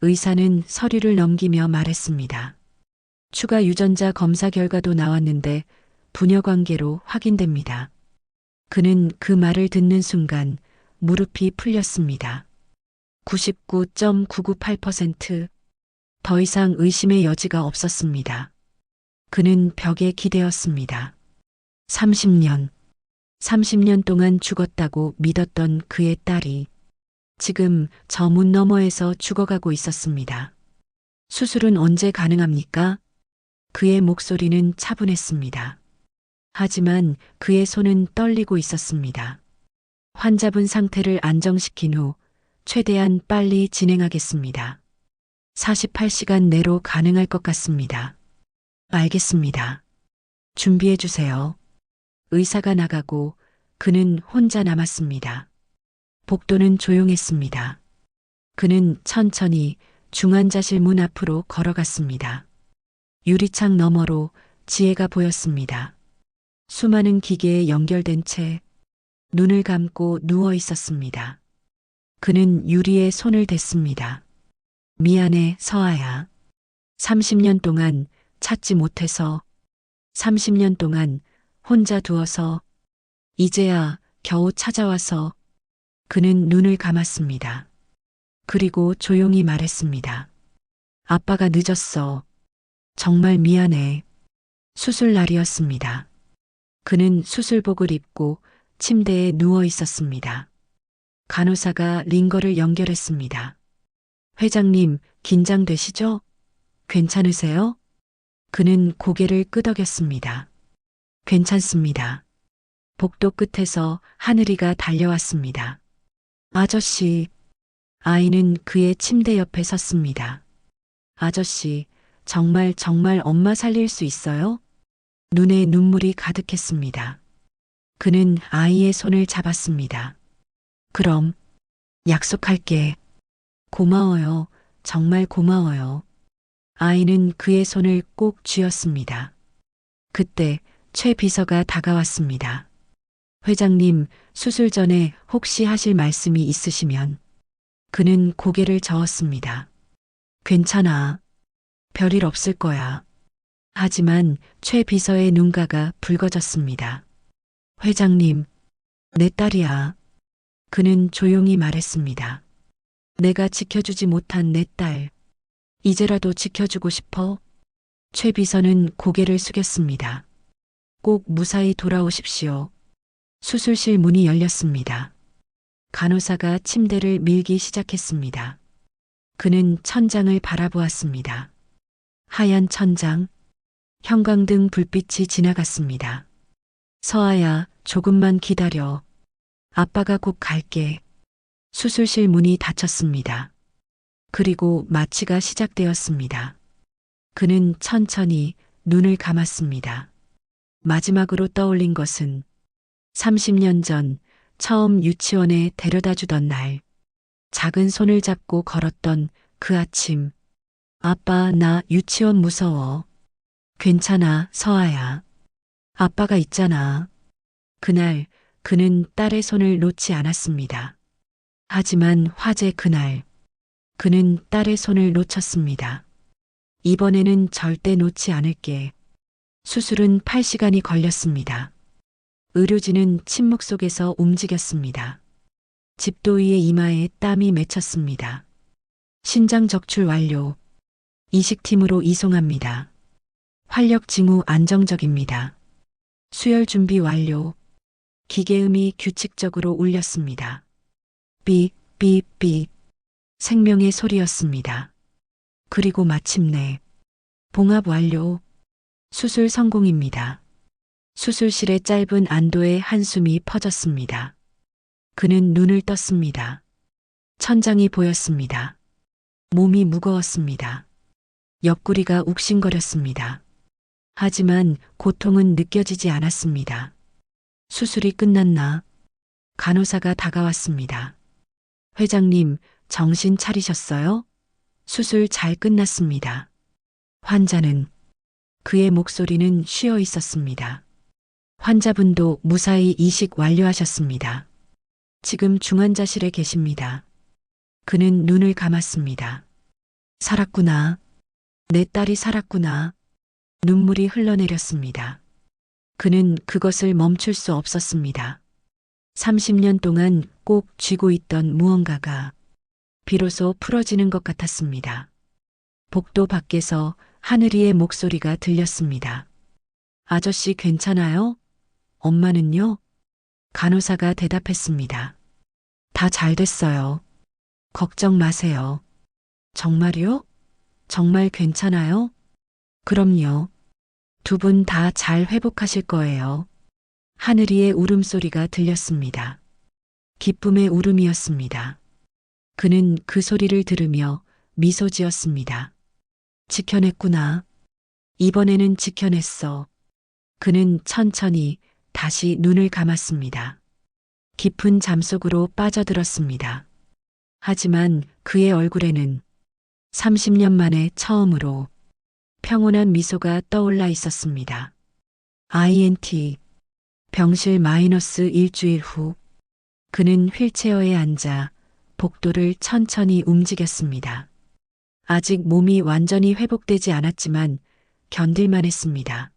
의사는 서류를 넘기며 말했습니다. 추가 유전자 검사 결과도 나왔는데 부녀 관계로 확인됩니다. 그는 그 말을 듣는 순간 무릎이 풀렸습니다. 99.998%. 더 이상 의심의 여지가 없었습니다. 그는 벽에 기대었습니다. 30년 동안 죽었다고 믿었던 그의 딸이 지금 저 문 너머에서 죽어가고 있었습니다. 수술은 언제 가능합니까? 그의 목소리는 차분했습니다. 하지만 그의 손은 떨리고 있었습니다. 환자분 상태를 안정시킨 후 최대한 빨리 진행하겠습니다. 48시간 내로 가능할 것 같습니다. 알겠습니다. 준비해 주세요. 의사가 나가고 그는 혼자 남았습니다. 복도는 조용했습니다. 그는 천천히 중환자실 문 앞으로 걸어갔습니다. 유리창 너머로 지혜가 보였습니다. 수많은 기계에 연결된 채 눈을 감고 누워 있었습니다. 그는 유리에 손을 댔습니다. 미안해, 서아야. 30년 동안 찾지 못해서, 30년 동안 혼자 두어서, 이제야 겨우 찾아와서. 그는 눈을 감았습니다. 그리고 조용히 말했습니다. 아빠가 늦었어. 정말 미안해. 수술 날이었습니다. 그는 수술복을 입고 침대에 누워 있었습니다. 간호사가 링거를 연결했습니다. 회장님, 긴장되시죠? 괜찮으세요? 그는 고개를 끄덕였습니다. 괜찮습니다. 복도 끝에서 하늘이가 달려왔습니다. 아저씨. 아이는 그의 침대 옆에 섰습니다. 아저씨, 정말 엄마 살릴 수 있어요? 눈에 눈물이 가득했습니다. 그는 아이의 손을 잡았습니다. 그럼, 약속할게. 고마워요. 정말 고마워요. 아이는 그의 손을 꼭 쥐었습니다. 그때 최 비서가 다가왔습니다. 회장님, 수술 전에 혹시 하실 말씀이 있으시면. 그는 고개를 저었습니다. 괜찮아. 별일 없을 거야. 하지만 최 비서의 눈가가 붉어졌습니다. 회장님, 내 딸이야. 그는 조용히 말했습니다. 내가 지켜주지 못한 내 딸. 이제라도 지켜주고 싶어? 최 비서는 고개를 숙였습니다. 꼭 무사히 돌아오십시오. 수술실 문이 열렸습니다. 간호사가 침대를 밀기 시작했습니다. 그는 천장을 바라보았습니다. 하얀 천장, 형광등 불빛이 지나갔습니다. 서아야, 조금만 기다려. 아빠가 곧 갈게. 수술실 문이 닫혔습니다. 그리고 마취가 시작되었습니다. 그는 천천히 눈을 감았습니다. 마지막으로 떠올린 것은 30년 전 처음 유치원에 데려다 주던 날, 작은 손을 잡고 걸었던 그 아침. 아빠, 나 유치원 무서워. 괜찮아, 서아야. 아빠가 있잖아. 그날 그는 딸의 손을 놓지 않았습니다. 하지만 화재 그날, 그는 딸의 손을 놓쳤습니다. 이번에는 절대 놓지 않을게. 수술은 8시간이 걸렸습니다. 의료진은 침묵 속에서 움직였습니다. 집도이의 이마에 땀이 맺혔습니다. 신장 적출 완료. 이식팀으로 이송합니다. 활력 징후 안정적입니다. 수혈 준비 완료. 기계음이 규칙적으로 울렸습니다. 삐, 삐, 삐. 생명의 소리였습니다. 그리고 마침내 봉합 완료. 수술 성공입니다. 수술실에 짧은 안도의 한숨이 퍼졌습니다. 그는 눈을 떴습니다. 천장이 보였습니다. 몸이 무거웠습니다. 옆구리가 욱신거렸습니다. 하지만 고통은 느껴지지 않았습니다. 수술이 끝났나? 간호사가 다가왔습니다. 회장님, 정신 차리셨어요? 수술 잘 끝났습니다. 환자는, 그의 목소리는 쉬어 있었습니다. 환자분도 무사히 이식 완료하셨습니다. 지금 중환자실에 계십니다. 그는 눈을 감았습니다. 살았구나. 내 딸이 살았구나. 눈물이 흘러내렸습니다. 그는 그것을 멈출 수 없었습니다. 30년 동안 꼭 쥐고 있던 무언가가 비로소 풀어지는 것 같았습니다. 복도 밖에서 하늘이의 목소리가 들렸습니다. 아저씨 괜찮아요? 엄마는요? 간호사가 대답했습니다. 다 잘 됐어요. 걱정 마세요. 정말요? 정말 괜찮아요? 그럼요. 두 분 다 잘 회복하실 거예요. 하늘이의 울음소리가 들렸습니다. 기쁨의 울음이었습니다. 그는 그 소리를 들으며 미소 지었습니다. 지켜냈구나. 이번에는 지켜냈어. 그는 천천히 다시 눈을 감았습니다. 깊은 잠 속으로 빠져들었습니다. 하지만 그의 얼굴에는 30년 만에 처음으로 평온한 미소가 떠올라 있었습니다. INT 병실 마이너스 일주일 후 그는 휠체어에 앉아 복도를 천천히 움직였습니다. 아직 몸이 완전히 회복되지 않았지만 견딜만 했습니다.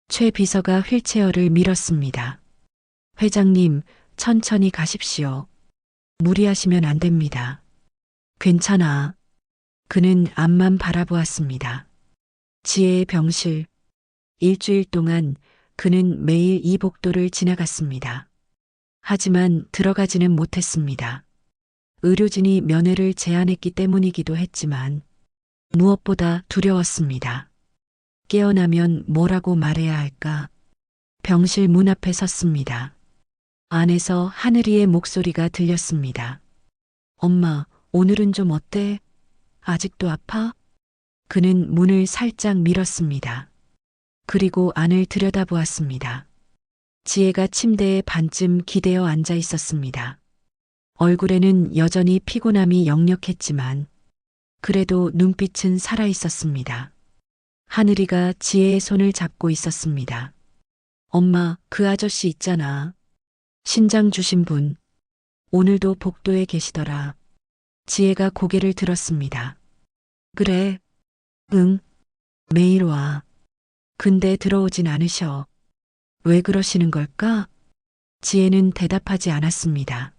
최 비서가 휠체어를 밀었습니다. 회장님, 천천히 가십시오. 무리하시면 안 됩니다. 괜찮아. 그는 앞만 바라보았습니다. 지혜의 병실. 일주일 동안 그는 매일 이 복도를 지나갔습니다. 하지만 들어가지는 못했습니다. 의료진이 면회를 제안했기 때문이기도 했지만 무엇보다 두려웠습니다. 깨어나면 뭐라고 말해야 할까? 병실 문 앞에 섰습니다. 안에서 하늘이의 목소리가 들렸습니다. 엄마, 오늘은 좀 어때? 아직도 아파? 그는 문을 살짝 밀었습니다. 그리고 안을 들여다보았습니다. 지혜가 침대에 반쯤 기대어 앉아 있었습니다. 얼굴에는 여전히 피곤함이 역력했지만 그래도 눈빛은 살아 있었습니다. 하늘이가 지혜의 손을 잡고 있었습니다. 엄마, 그 아저씨 있잖아. 신장 주신 분. 오늘도 복도에 계시더라. 지혜가 고개를 들었습니다. 그래. 응. 매일 와. 근데 들어오진 않으셔. 왜 그러시는 걸까? 지혜는 대답하지 않았습니다.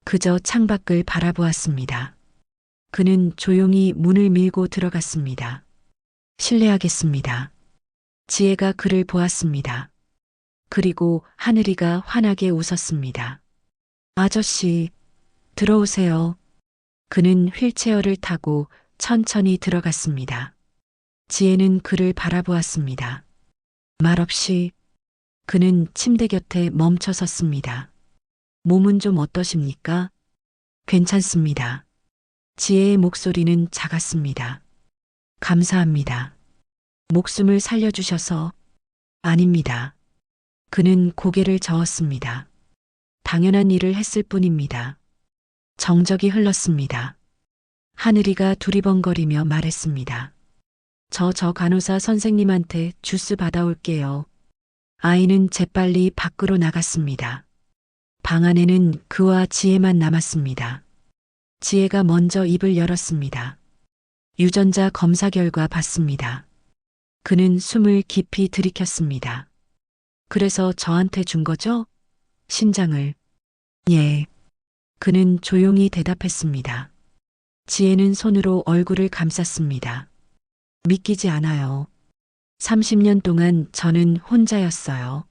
그저 창밖을 바라보았습니다. 그는 조용히 문을 밀고 들어갔습니다. 실례하겠습니다. 지혜가 그를 보았습니다. 그리고 하늘이가 환하게 웃었습니다. 아저씨, 들어오세요. 그는 휠체어를 타고 천천히 들어갔습니다. 지혜는 그를 바라보았습니다. 말없이 그는 침대 곁에 멈춰 섰습니다. 몸은 좀 어떠십니까? 괜찮습니다. 지혜의 목소리는 작았습니다. 감사합니다. 목숨을 살려주셔서. 아닙니다. 그는 고개를 저었습니다. 당연한 일을 했을 뿐입니다. 정적이 흘렀습니다. 하늘이가 두리번거리며 말했습니다. 저 간호사 선생님한테 주스 받아올게요. 아이는 재빨리 밖으로 나갔습니다. 방 안에는 그와 지혜만 남았습니다. 지혜가 먼저 입을 열었습니다. 유전자 검사 결과 봤습니다. 그는 숨을 깊이 들이켰습니다. 그래서 저한테 준 거죠? 신장을. 예. 그는 조용히 대답했습니다. 지혜는 손으로 얼굴을 감쌌습니다. 믿기지 않아요. 30년 동안 저는 혼자였어요.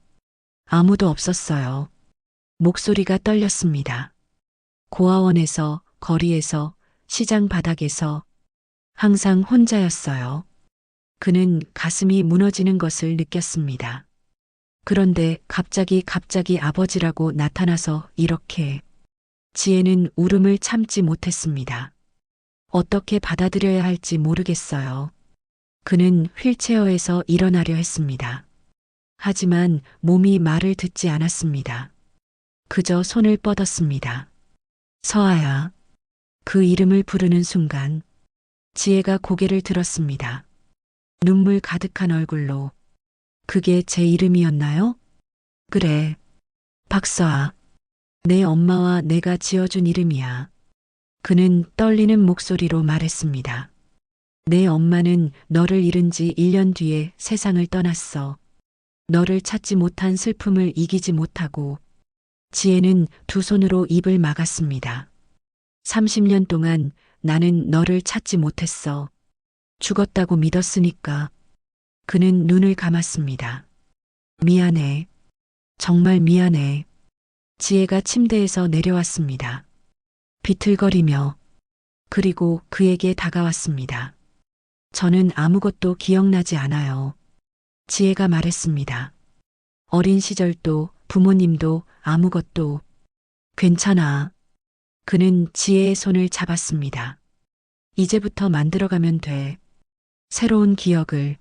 아무도 없었어요. 목소리가 떨렸습니다. 고아원에서, 거리에서, 시장 바닥에서 항상 혼자였어요. 그는 가슴이 무너지는 것을 느꼈습니다. 그런데 갑자기 아버지라고 나타나서 이렇게. 지혜는 울음을 참지 못했습니다. 어떻게 받아들여야 할지 모르겠어요. 그는 휠체어에서 일어나려 했습니다. 하지만 몸이 말을 듣지 않았습니다. 그저 손을 뻗었습니다. 서아야. 그 이름을 부르는 순간 지혜가 고개를 들었습니다. 눈물 가득한 얼굴로. 그게 제 이름이었나요? 그래. 박서아. 내 엄마와 내가 지어준 이름이야. 그는 떨리는 목소리로 말했습니다. 내 엄마는 너를 잃은 지 1년 뒤에 세상을 떠났어. 너를 찾지 못한 슬픔을 이기지 못하고. 지혜는 두 손으로 입을 막았습니다. 30년 동안 나는 너를 찾지 못했어. 죽었다고 믿었으니까. 그는 눈을 감았습니다. 미안해. 정말 미안해. 지혜가 침대에서 내려왔습니다. 비틀거리며. 그리고 그에게 다가왔습니다. 저는 아무것도 기억나지 않아요. 지혜가 말했습니다. 어린 시절도 부모님도 아무것도. 괜찮아. 그는 지혜의 손을 잡았습니다. 이제부터 만들어가면 돼. 새로운 기억을.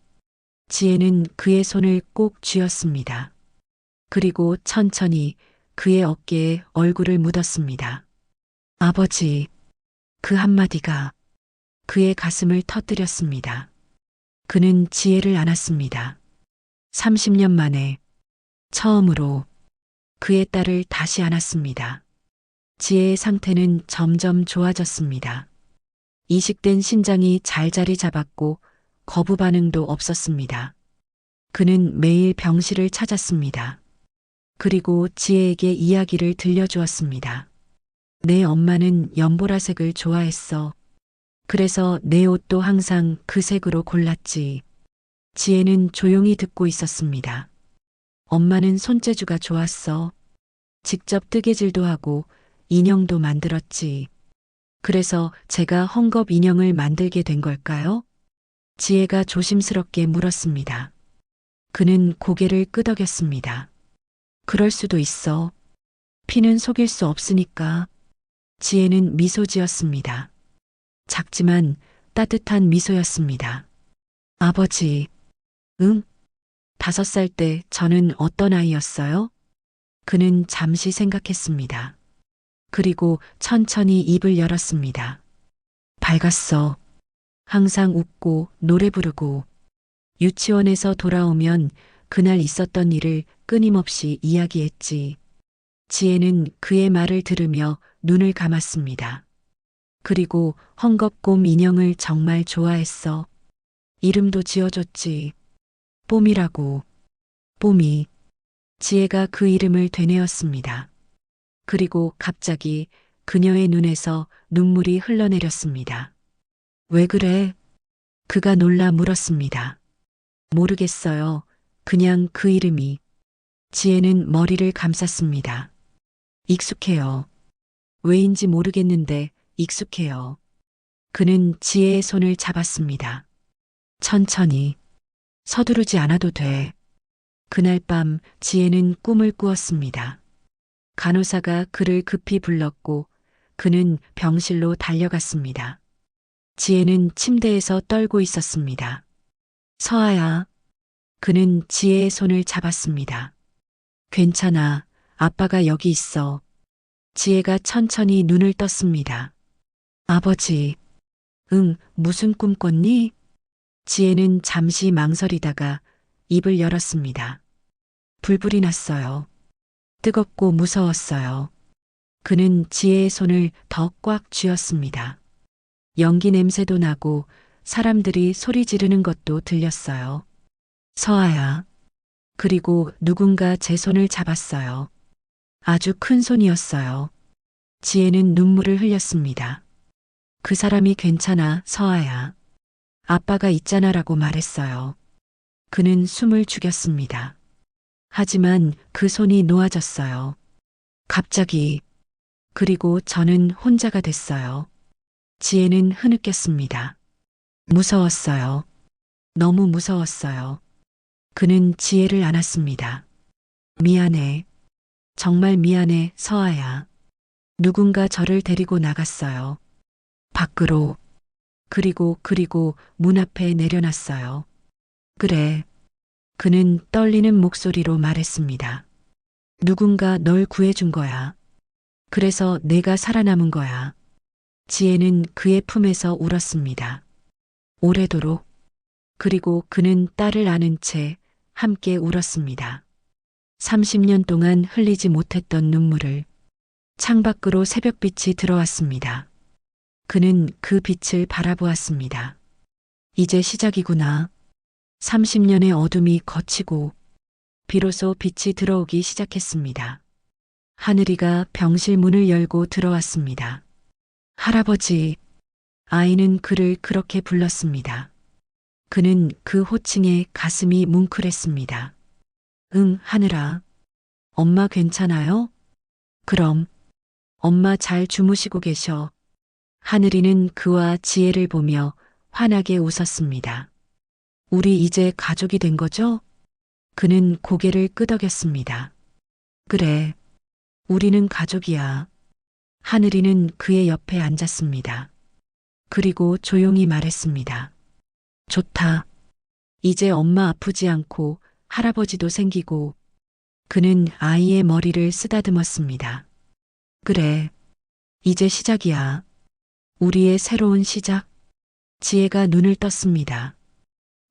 지혜는 그의 손을 꼭 쥐었습니다. 그리고 천천히 그의 어깨에 얼굴을 묻었습니다. 아버지. 그 한마디가 그의 가슴을 터뜨렸습니다. 그는 지혜를 안았습니다. 30년 만에 처음으로 그의 딸을 다시 안았습니다. 지혜의 상태는 점점 좋아졌습니다. 이식된 신장이 잘 자리 잡았고 거부 반응도 없었습니다. 그는 매일 병실을 찾았습니다. 그리고 지혜에게 이야기를 들려주었습니다. 내 엄마는 연보라색을 좋아했어. 그래서 내 옷도 항상 그 색으로 골랐지. 지혜는 조용히 듣고 있었습니다. 엄마는 손재주가 좋았어. 직접 뜨개질도 하고 인형도 만들었지. 그래서 제가 헝겊 인형을 만들게 된 걸까요? 지혜가 조심스럽게 물었습니다. 그는 고개를 끄덕였습니다. 그럴 수도 있어. 피는 속일 수 없으니까. 지혜는 미소 지었습니다. 작지만 따뜻한 미소였습니다. 아버지, 응? 5살 때 저는 어떤 아이였어요? 그는 잠시 생각했습니다. 그리고 천천히 입을 열었습니다. 밝았어. 항상 웃고 노래 부르고 유치원에서 돌아오면 그날 있었던 일을 끊임없이 이야기했지. 지혜는 그의 말을 들으며 눈을 감았습니다. 그리고 헝겊곰 인형을 정말 좋아했어. 이름도 지어줬지. 뽀미라고. 뽀미. 지혜가 그 이름을 되뇌었습니다. 그리고 갑자기 그녀의 눈에서 눈물이 흘러내렸습니다. 왜 그래? 그가 놀라 물었습니다. 모르겠어요. 그냥 그 이름이. 지혜는 머리를 감쌌습니다. 익숙해요. 왜인지 모르겠는데 익숙해요. 그는 지혜의 손을 잡았습니다. 천천히. 서두르지 않아도 돼. 그날 밤 지혜는 꿈을 꾸었습니다. 간호사가 그를 급히 불렀고 그는 병실로 달려갔습니다. 지혜는 침대에서 떨고 있었습니다. 서아야. 그는 지혜의 손을 잡았습니다. 괜찮아. 아빠가 여기 있어. 지혜가 천천히 눈을 떴습니다. 아버지. 응, 무슨 꿈 꿨니? 지혜는 잠시 망설이다가 입을 열었습니다. 불불이 났어요. 뜨겁고 무서웠어요. 그는 지혜의 손을 더 꽉 쥐었습니다. 연기 냄새도 나고 사람들이 소리 지르는 것도 들렸어요. 서아야. 그리고 누군가 제 손을 잡았어요. 아주 큰 손이었어요. 지혜는 눈물을 흘렸습니다. 그 사람이 괜찮아, 서아야. 아빠가 있잖아라고 말했어요. 그는 숨을 죽였습니다. 하지만 그 손이 놓아졌어요. 갑자기. 그리고 저는 혼자가 됐어요. 지혜는 흐느꼈습니다. 무서웠어요. 너무 무서웠어요. 그는 지혜를 안았습니다. 미안해. 정말 미안해, 서아야. 누군가 저를 데리고 나갔어요. 밖으로. 그리고 문 앞에 내려놨어요. 그래. 그는 떨리는 목소리로 말했습니다. 누군가 널 구해준 거야. 그래서 내가 살아남은 거야. 지혜는 그의 품에서 울었습니다. 오래도록. 그리고 그는 딸을 안은 채 함께 울었습니다. 30년 동안 흘리지 못했던 눈물을. 창밖으로 새벽빛이 들어왔습니다. 그는 그 빛을 바라보았습니다. 이제 시작이구나. 30년의 어둠이 걷히고 비로소 빛이 들어오기 시작했습니다. 하늘이가 병실 문을 열고 들어왔습니다. 할아버지. 아이는 그를 그렇게 불렀습니다. 그는 그 호칭에 가슴이 뭉클했습니다. 응, 하늘아. 엄마 괜찮아요? 그럼. 엄마 잘 주무시고 계셔. 하늘이는 그와 지혜를 보며 환하게 웃었습니다. 우리 이제 가족이 된 거죠? 그는 고개를 끄덕였습니다. 그래. 우리는 가족이야. 하늘이는 그의 옆에 앉았습니다. 그리고 조용히 말했습니다. 좋다. 이제 엄마 아프지 않고 할아버지도 생기고. 그는 아이의 머리를 쓰다듬었습니다. 그래. 이제 시작이야. 우리의 새로운 시작. 지혜가 눈을 떴습니다.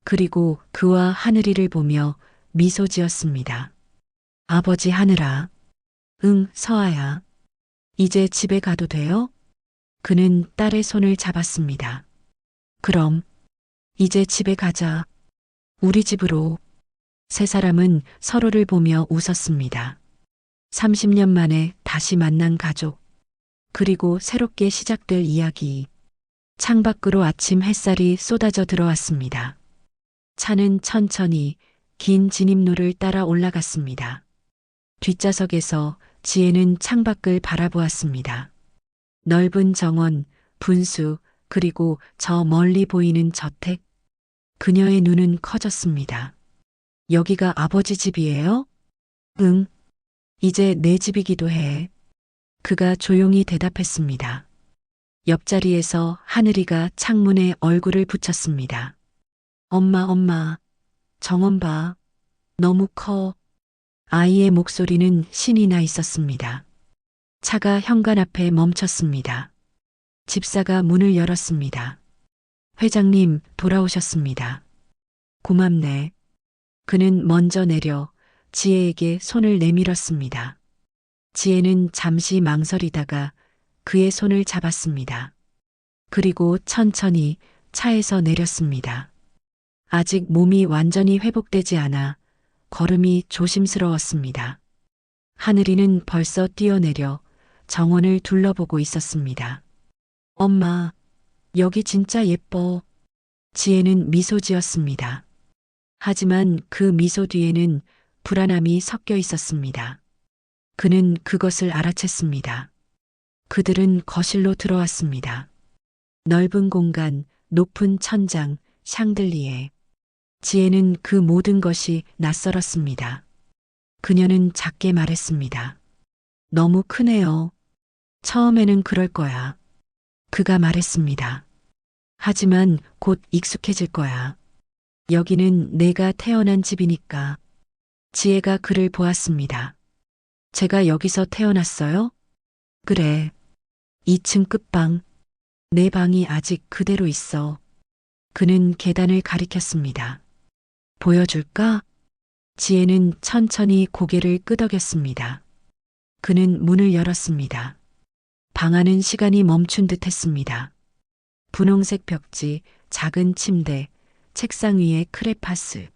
그리고 그와 하늘이를 보며 미소 지었습니다. 아버지 하늘아. 응, 서아야. 이제 집에 가도 돼요? 그는 딸의 손을 잡았습니다. 그럼. 이제 집에 가자. 우리 집으로. 세 사람은 서로를 보며 웃었습니다. 30년 만에 다시 만난 가족. 그리고 새롭게 시작될 이야기. 창밖으로 아침 햇살이 쏟아져 들어왔습니다. 차는 천천히 긴 진입로를 따라 올라갔습니다. 뒷좌석에서 지혜는 창밖을 바라보았습니다. 넓은 정원, 분수, 그리고 저 멀리 보이는 저택. 그녀의 눈은 커졌습니다. 여기가 아버지 집이에요? 응. 이제 내 집이기도 해. 그가 조용히 대답했습니다. 옆자리에서 하늘이가 창문에 얼굴을 붙였습니다. 엄마, 엄마, 정원 봐. 너무 커. 아이의 목소리는 신이 나 있었습니다. 차가 현관 앞에 멈췄습니다. 집사가 문을 열었습니다. 회장님, 돌아오셨습니다. 고맙네. 그는 먼저 내려 지혜에게 손을 내밀었습니다. 지혜는 잠시 망설이다가 그의 손을 잡았습니다. 그리고 천천히 차에서 내렸습니다. 아직 몸이 완전히 회복되지 않아 걸음이 조심스러웠습니다. 하늘이는 벌써 뛰어내려 정원을 둘러보고 있었습니다. 엄마, 여기 진짜 예뻐. 지혜는 미소 지었습니다. 하지만 그 미소 뒤에는 불안함이 섞여 있었습니다. 그는 그것을 알아챘습니다. 그들은 거실로 들어왔습니다. 넓은 공간, 높은 천장, 샹들리에. 지혜는 그 모든 것이 낯설었습니다. 그녀는 작게 말했습니다. 너무 크네요. 처음에는 그럴 거야. 그가 말했습니다. 하지만 곧 익숙해질 거야. 여기는 내가 태어난 집이니까. 지혜가 그를 보았습니다. 제가 여기서 태어났어요? 그래. 2층 끝방. 내 방이 아직 그대로 있어. 그는 계단을 가리켰습니다. 보여줄까? 지혜는 천천히 고개를 끄덕였습니다. 그는 문을 열었습니다. 방 안은 시간이 멈춘 듯 했습니다. 분홍색 벽지, 작은 침대, 책상 위에 크레파스.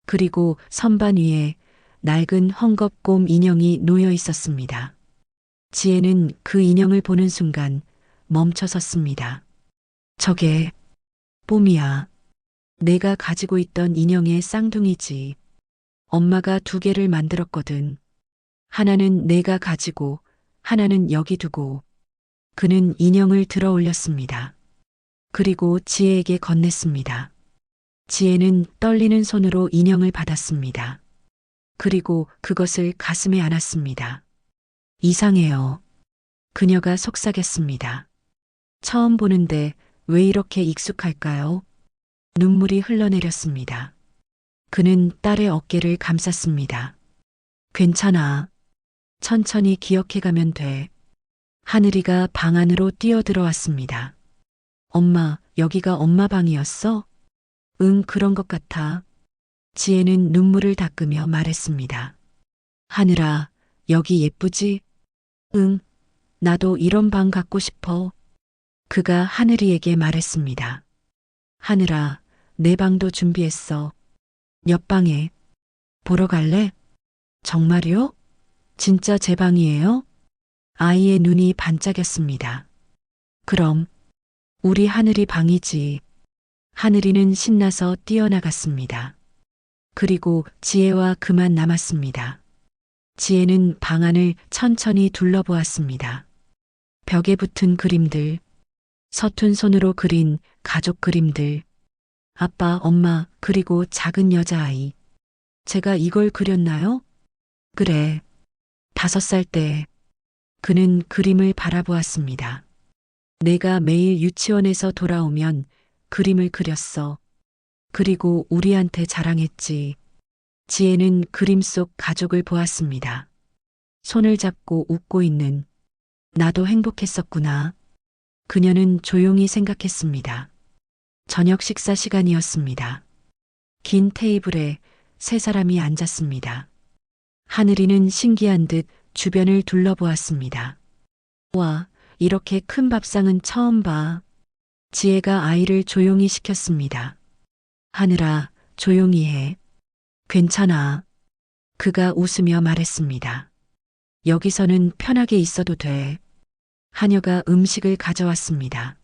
그리고 선반 위에 낡은 헝겊곰 인형이 놓여 있었습니다. 지혜는 그 인형을 보는 순간 멈춰 섰습니다. 저게 뽐이야. 내가 가지고 있던 인형의 쌍둥이지. 엄마가 2개를 만들었거든. 하나는 내가 가지고 하나는 여기 두고. 그는 인형을 들어 올렸습니다. 그리고 지혜에게 건넸습니다. 지혜는 떨리는 손으로 인형을 받았습니다. 그리고 그것을 가슴에 안았습니다. 이상해요. 그녀가 속삭였습니다. 처음 보는데 왜 이렇게 익숙할까요? 눈물이 흘러내렸습니다. 그는 딸의 어깨를 감쌌습니다. 괜찮아. 천천히 기억해가면 돼. 하늘이가 방 안으로 뛰어들어왔습니다. 엄마, 여기가 엄마 방이었어? 응, 그런 것 같아. 지혜는 눈물을 닦으며 말했습니다. 하늘아, 여기 예쁘지? 응, 나도 이런 방 갖고 싶어. 그가 하늘이에게 말했습니다. 하늘아, 내 방도 준비했어. 옆방에. 보러 갈래? 정말요? 진짜 제 방이에요? 아이의 눈이 반짝였습니다. 그럼, 우리 하늘이 방이지. 하늘이는 신나서 뛰어나갔습니다. 그리고 지혜와 그만 남았습니다. 지혜는 방 안을 천천히 둘러보았습니다. 벽에 붙은 그림들, 서툰 손으로 그린 가족 그림들, 아빠, 엄마, 그리고 작은 여자아이. 제가 이걸 그렸나요? 그래. 5살 때. 그는 그림을 바라보았습니다. 내가 매일 유치원에서 돌아오면 그림을 그렸어. 그리고 우리한테 자랑했지. 지혜는 그림 속 가족을 보았습니다. 손을 잡고 웃고 있는 나도 행복했었구나. 그녀는 조용히 생각했습니다. 저녁 식사 시간이었습니다. 긴 테이블에 3사람이 앉았습니다. 하늘이는 신기한 듯 주변을 둘러보았습니다. 와, 이렇게 큰 밥상은 처음 봐. 지혜가 아이를 조용히 시켰습니다. 하늘아, 조용히 해. 괜찮아. 그가 웃으며 말했습니다. 여기서는 편하게 있어도 돼. 하녀가 음식을 가져왔습니다.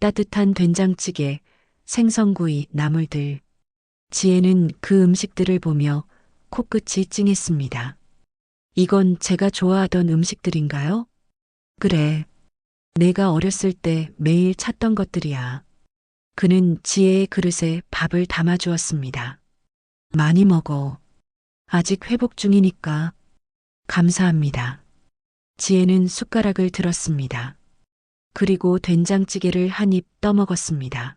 따뜻한 된장찌개, 생선구이, 나물들. 지혜는 그 음식들을 보며 코끝이 찡했습니다. 이건 제가 좋아하던 음식들인가요? 그래. 내가 어렸을 때 매일 찾던 것들이야. 그는 지혜의 그릇에 밥을 담아 주었습니다. 많이 먹어. 아직 회복 중이니까. 감사합니다. 지혜는 숟가락을 들었습니다. 그리고 된장찌개를 한 입 떠먹었습니다.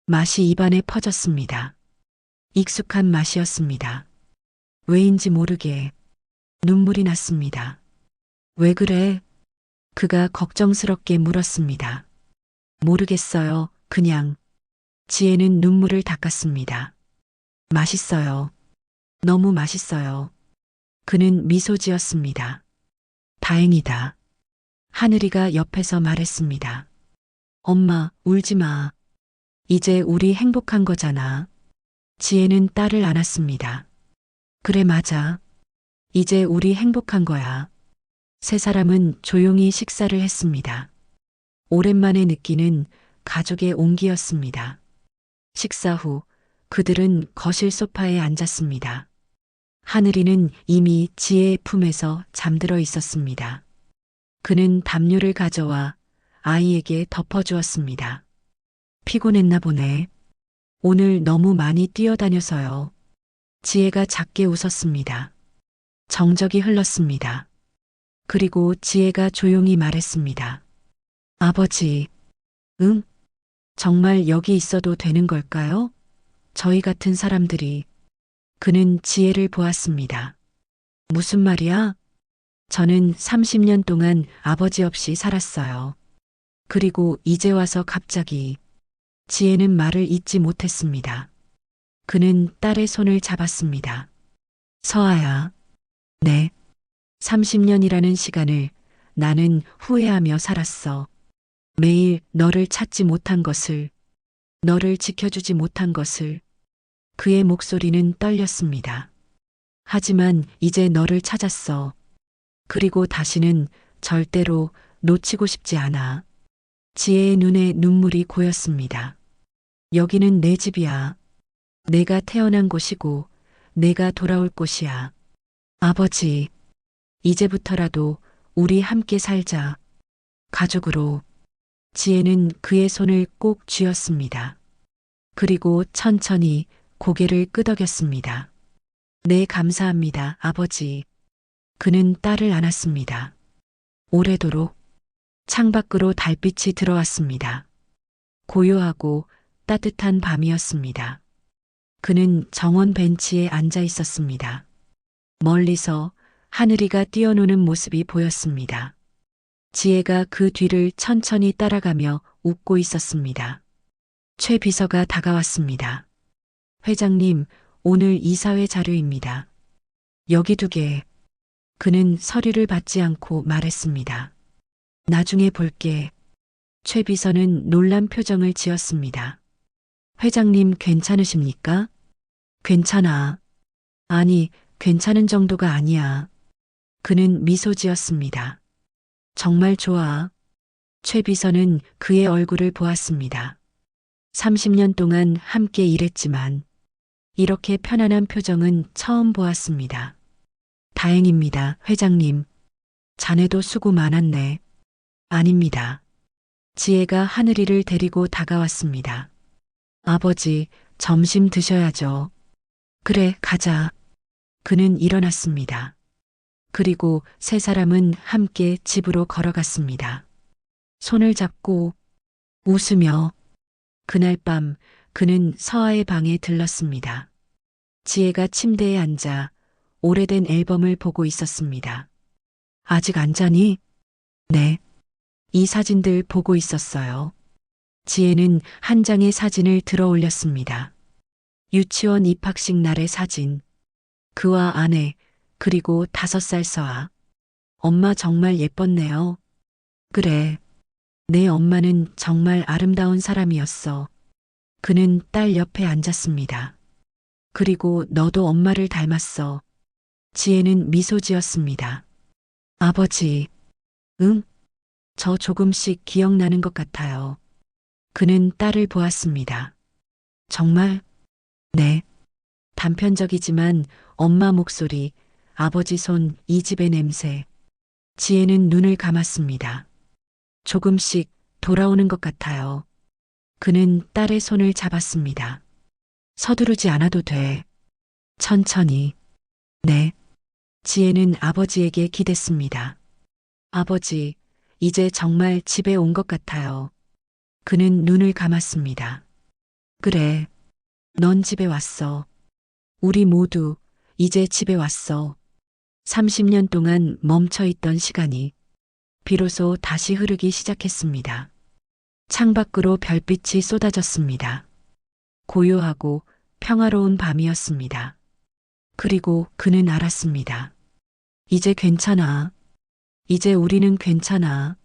맛이 입안에 퍼졌습니다. 익숙한 맛이었습니다. 왜인지 모르게 눈물이 났습니다. 왜 그래? 그가 걱정스럽게 물었습니다. 모르겠어요. 그냥. 지혜는 눈물을 닦았습니다. 맛있어요. 너무 맛있어요. 그는 미소 지었습니다. 다행이다. 하늘이가 옆에서 말했습니다. 엄마, 울지 마. 이제 우리 행복한 거잖아. 지혜는 딸을 안았습니다. 그래, 맞아. 이제 우리 행복한 거야. 세 사람은 조용히 식사를 했습니다. 오랜만에 느끼는 가족의 온기였습니다. 식사 후 그들은 거실 소파에 앉았습니다. 하늘이는 이미 지혜의 품에서 잠들어 있었습니다. 그는 담요를 가져와 아이에게 덮어주었습니다. 피곤했나 보네. 오늘 너무 많이 뛰어다녀서요. 지혜가 작게 웃었습니다. 정적이 흘렀습니다. 그리고 지혜가 조용히 말했습니다. 아버지, 응? 정말 여기 있어도 되는 걸까요? 저희 같은 사람들이. 그는 지혜를 보았습니다. 무슨 말이야? 저는 30년 동안 아버지 없이 살았어요. 그리고 이제 와서 갑자기. 지혜는 말을 잇지 못했습니다. 그는 딸의 손을 잡았습니다. 서아야. 네. 30년이라는 시간을 나는 후회하며 살았어. 매일 너를 찾지 못한 것을, 너를 지켜주지 못한 것을. 그의 목소리는 떨렸습니다. 하지만 이제 너를 찾았어. 그리고 다시는 절대로 놓치고 싶지 않아. 지혜의 눈에 눈물이 고였습니다. 여기는 내 집이야. 내가 태어난 곳이고 내가 돌아올 곳이야. 아버지, 이제부터라도 우리 함께 살자. 가족으로. 지혜는 그의 손을 꼭 쥐었습니다. 그리고 천천히 고개를 끄덕였습니다. 네, 감사합니다, 아버지. 그는 딸을 안았습니다. 오래도록. 창밖으로 달빛이 들어왔습니다. 고요하고 따뜻한 밤이었습니다. 그는 정원 벤치에 앉아 있었습니다. 멀리서 하늘이가 뛰어노는 모습이 보였습니다. 지혜가 그 뒤를 천천히 따라가며 웃고 있었습니다. 최 비서가 다가왔습니다. 회장님, 오늘 이사회 자료입니다. 여기 두게. 그는 서류를 받지 않고 말했습니다. 나중에 볼게. 최 비서는 놀란 표정을 지었습니다. 회장님 괜찮으십니까? 괜찮아. 아니, 괜찮은 정도가 아니야. 그는 미소 지었습니다. 정말 좋아. 최 비서는 그의 얼굴을 보았습니다. 30년 동안 함께 일했지만 이렇게 편안한 표정은 처음 보았습니다. 다행입니다, 회장님. 자네도 수고 많았네. 아닙니다. 지혜가 하늘이를 데리고 다가왔습니다. 아버지, 점심 드셔야죠. 그래, 가자. 그는 일어났습니다. 그리고 세 사람은 함께 집으로 걸어갔습니다. 손을 잡고 웃으며. 그날 밤 그는 서아의 방에 들렀습니다. 지혜가 침대에 앉아 오래된 앨범을 보고 있었습니다. 아직 안 자니? 네. 이 사진들 보고 있었어요. 지혜는 한 장의 사진을 들어 올렸습니다. 유치원 입학식 날의 사진. 그와 아내, 그리고 5살 서아. 엄마 정말 예뻤네요. 그래. 내 엄마는 정말 아름다운 사람이었어. 그는 딸 옆에 앉았습니다. 그리고 너도 엄마를 닮았어. 지혜는 미소 지었습니다. 아버지. 응? 저 조금씩 기억나는 것 같아요. 그는 딸을 보았습니다. 정말? 네. 단편적이지만 엄마 목소리, 아버지 손, 이 집의 냄새. 지혜는 눈을 감았습니다. 조금씩 돌아오는 것 같아요. 그는 딸의 손을 잡았습니다. 서두르지 않아도 돼. 천천히. 네. 지혜는 아버지에게 기댔습니다. 아버지, 이제 정말 집에 온 것 같아요. 그는 눈을 감았습니다. 그래. 넌 집에 왔어. 우리 모두 이제 집에 왔어. 30년 동안 멈춰 있던 시간이 비로소 다시 흐르기 시작했습니다. 창밖으로 별빛이 쏟아졌습니다. 고요하고 평화로운 밤이었습니다. 그리고 그는 알았습니다. 이제 괜찮아. 이제 우리는 괜찮아.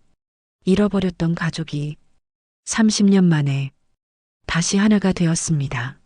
잃어버렸던 가족이 30년 만에 다시 하나가 되었습니다.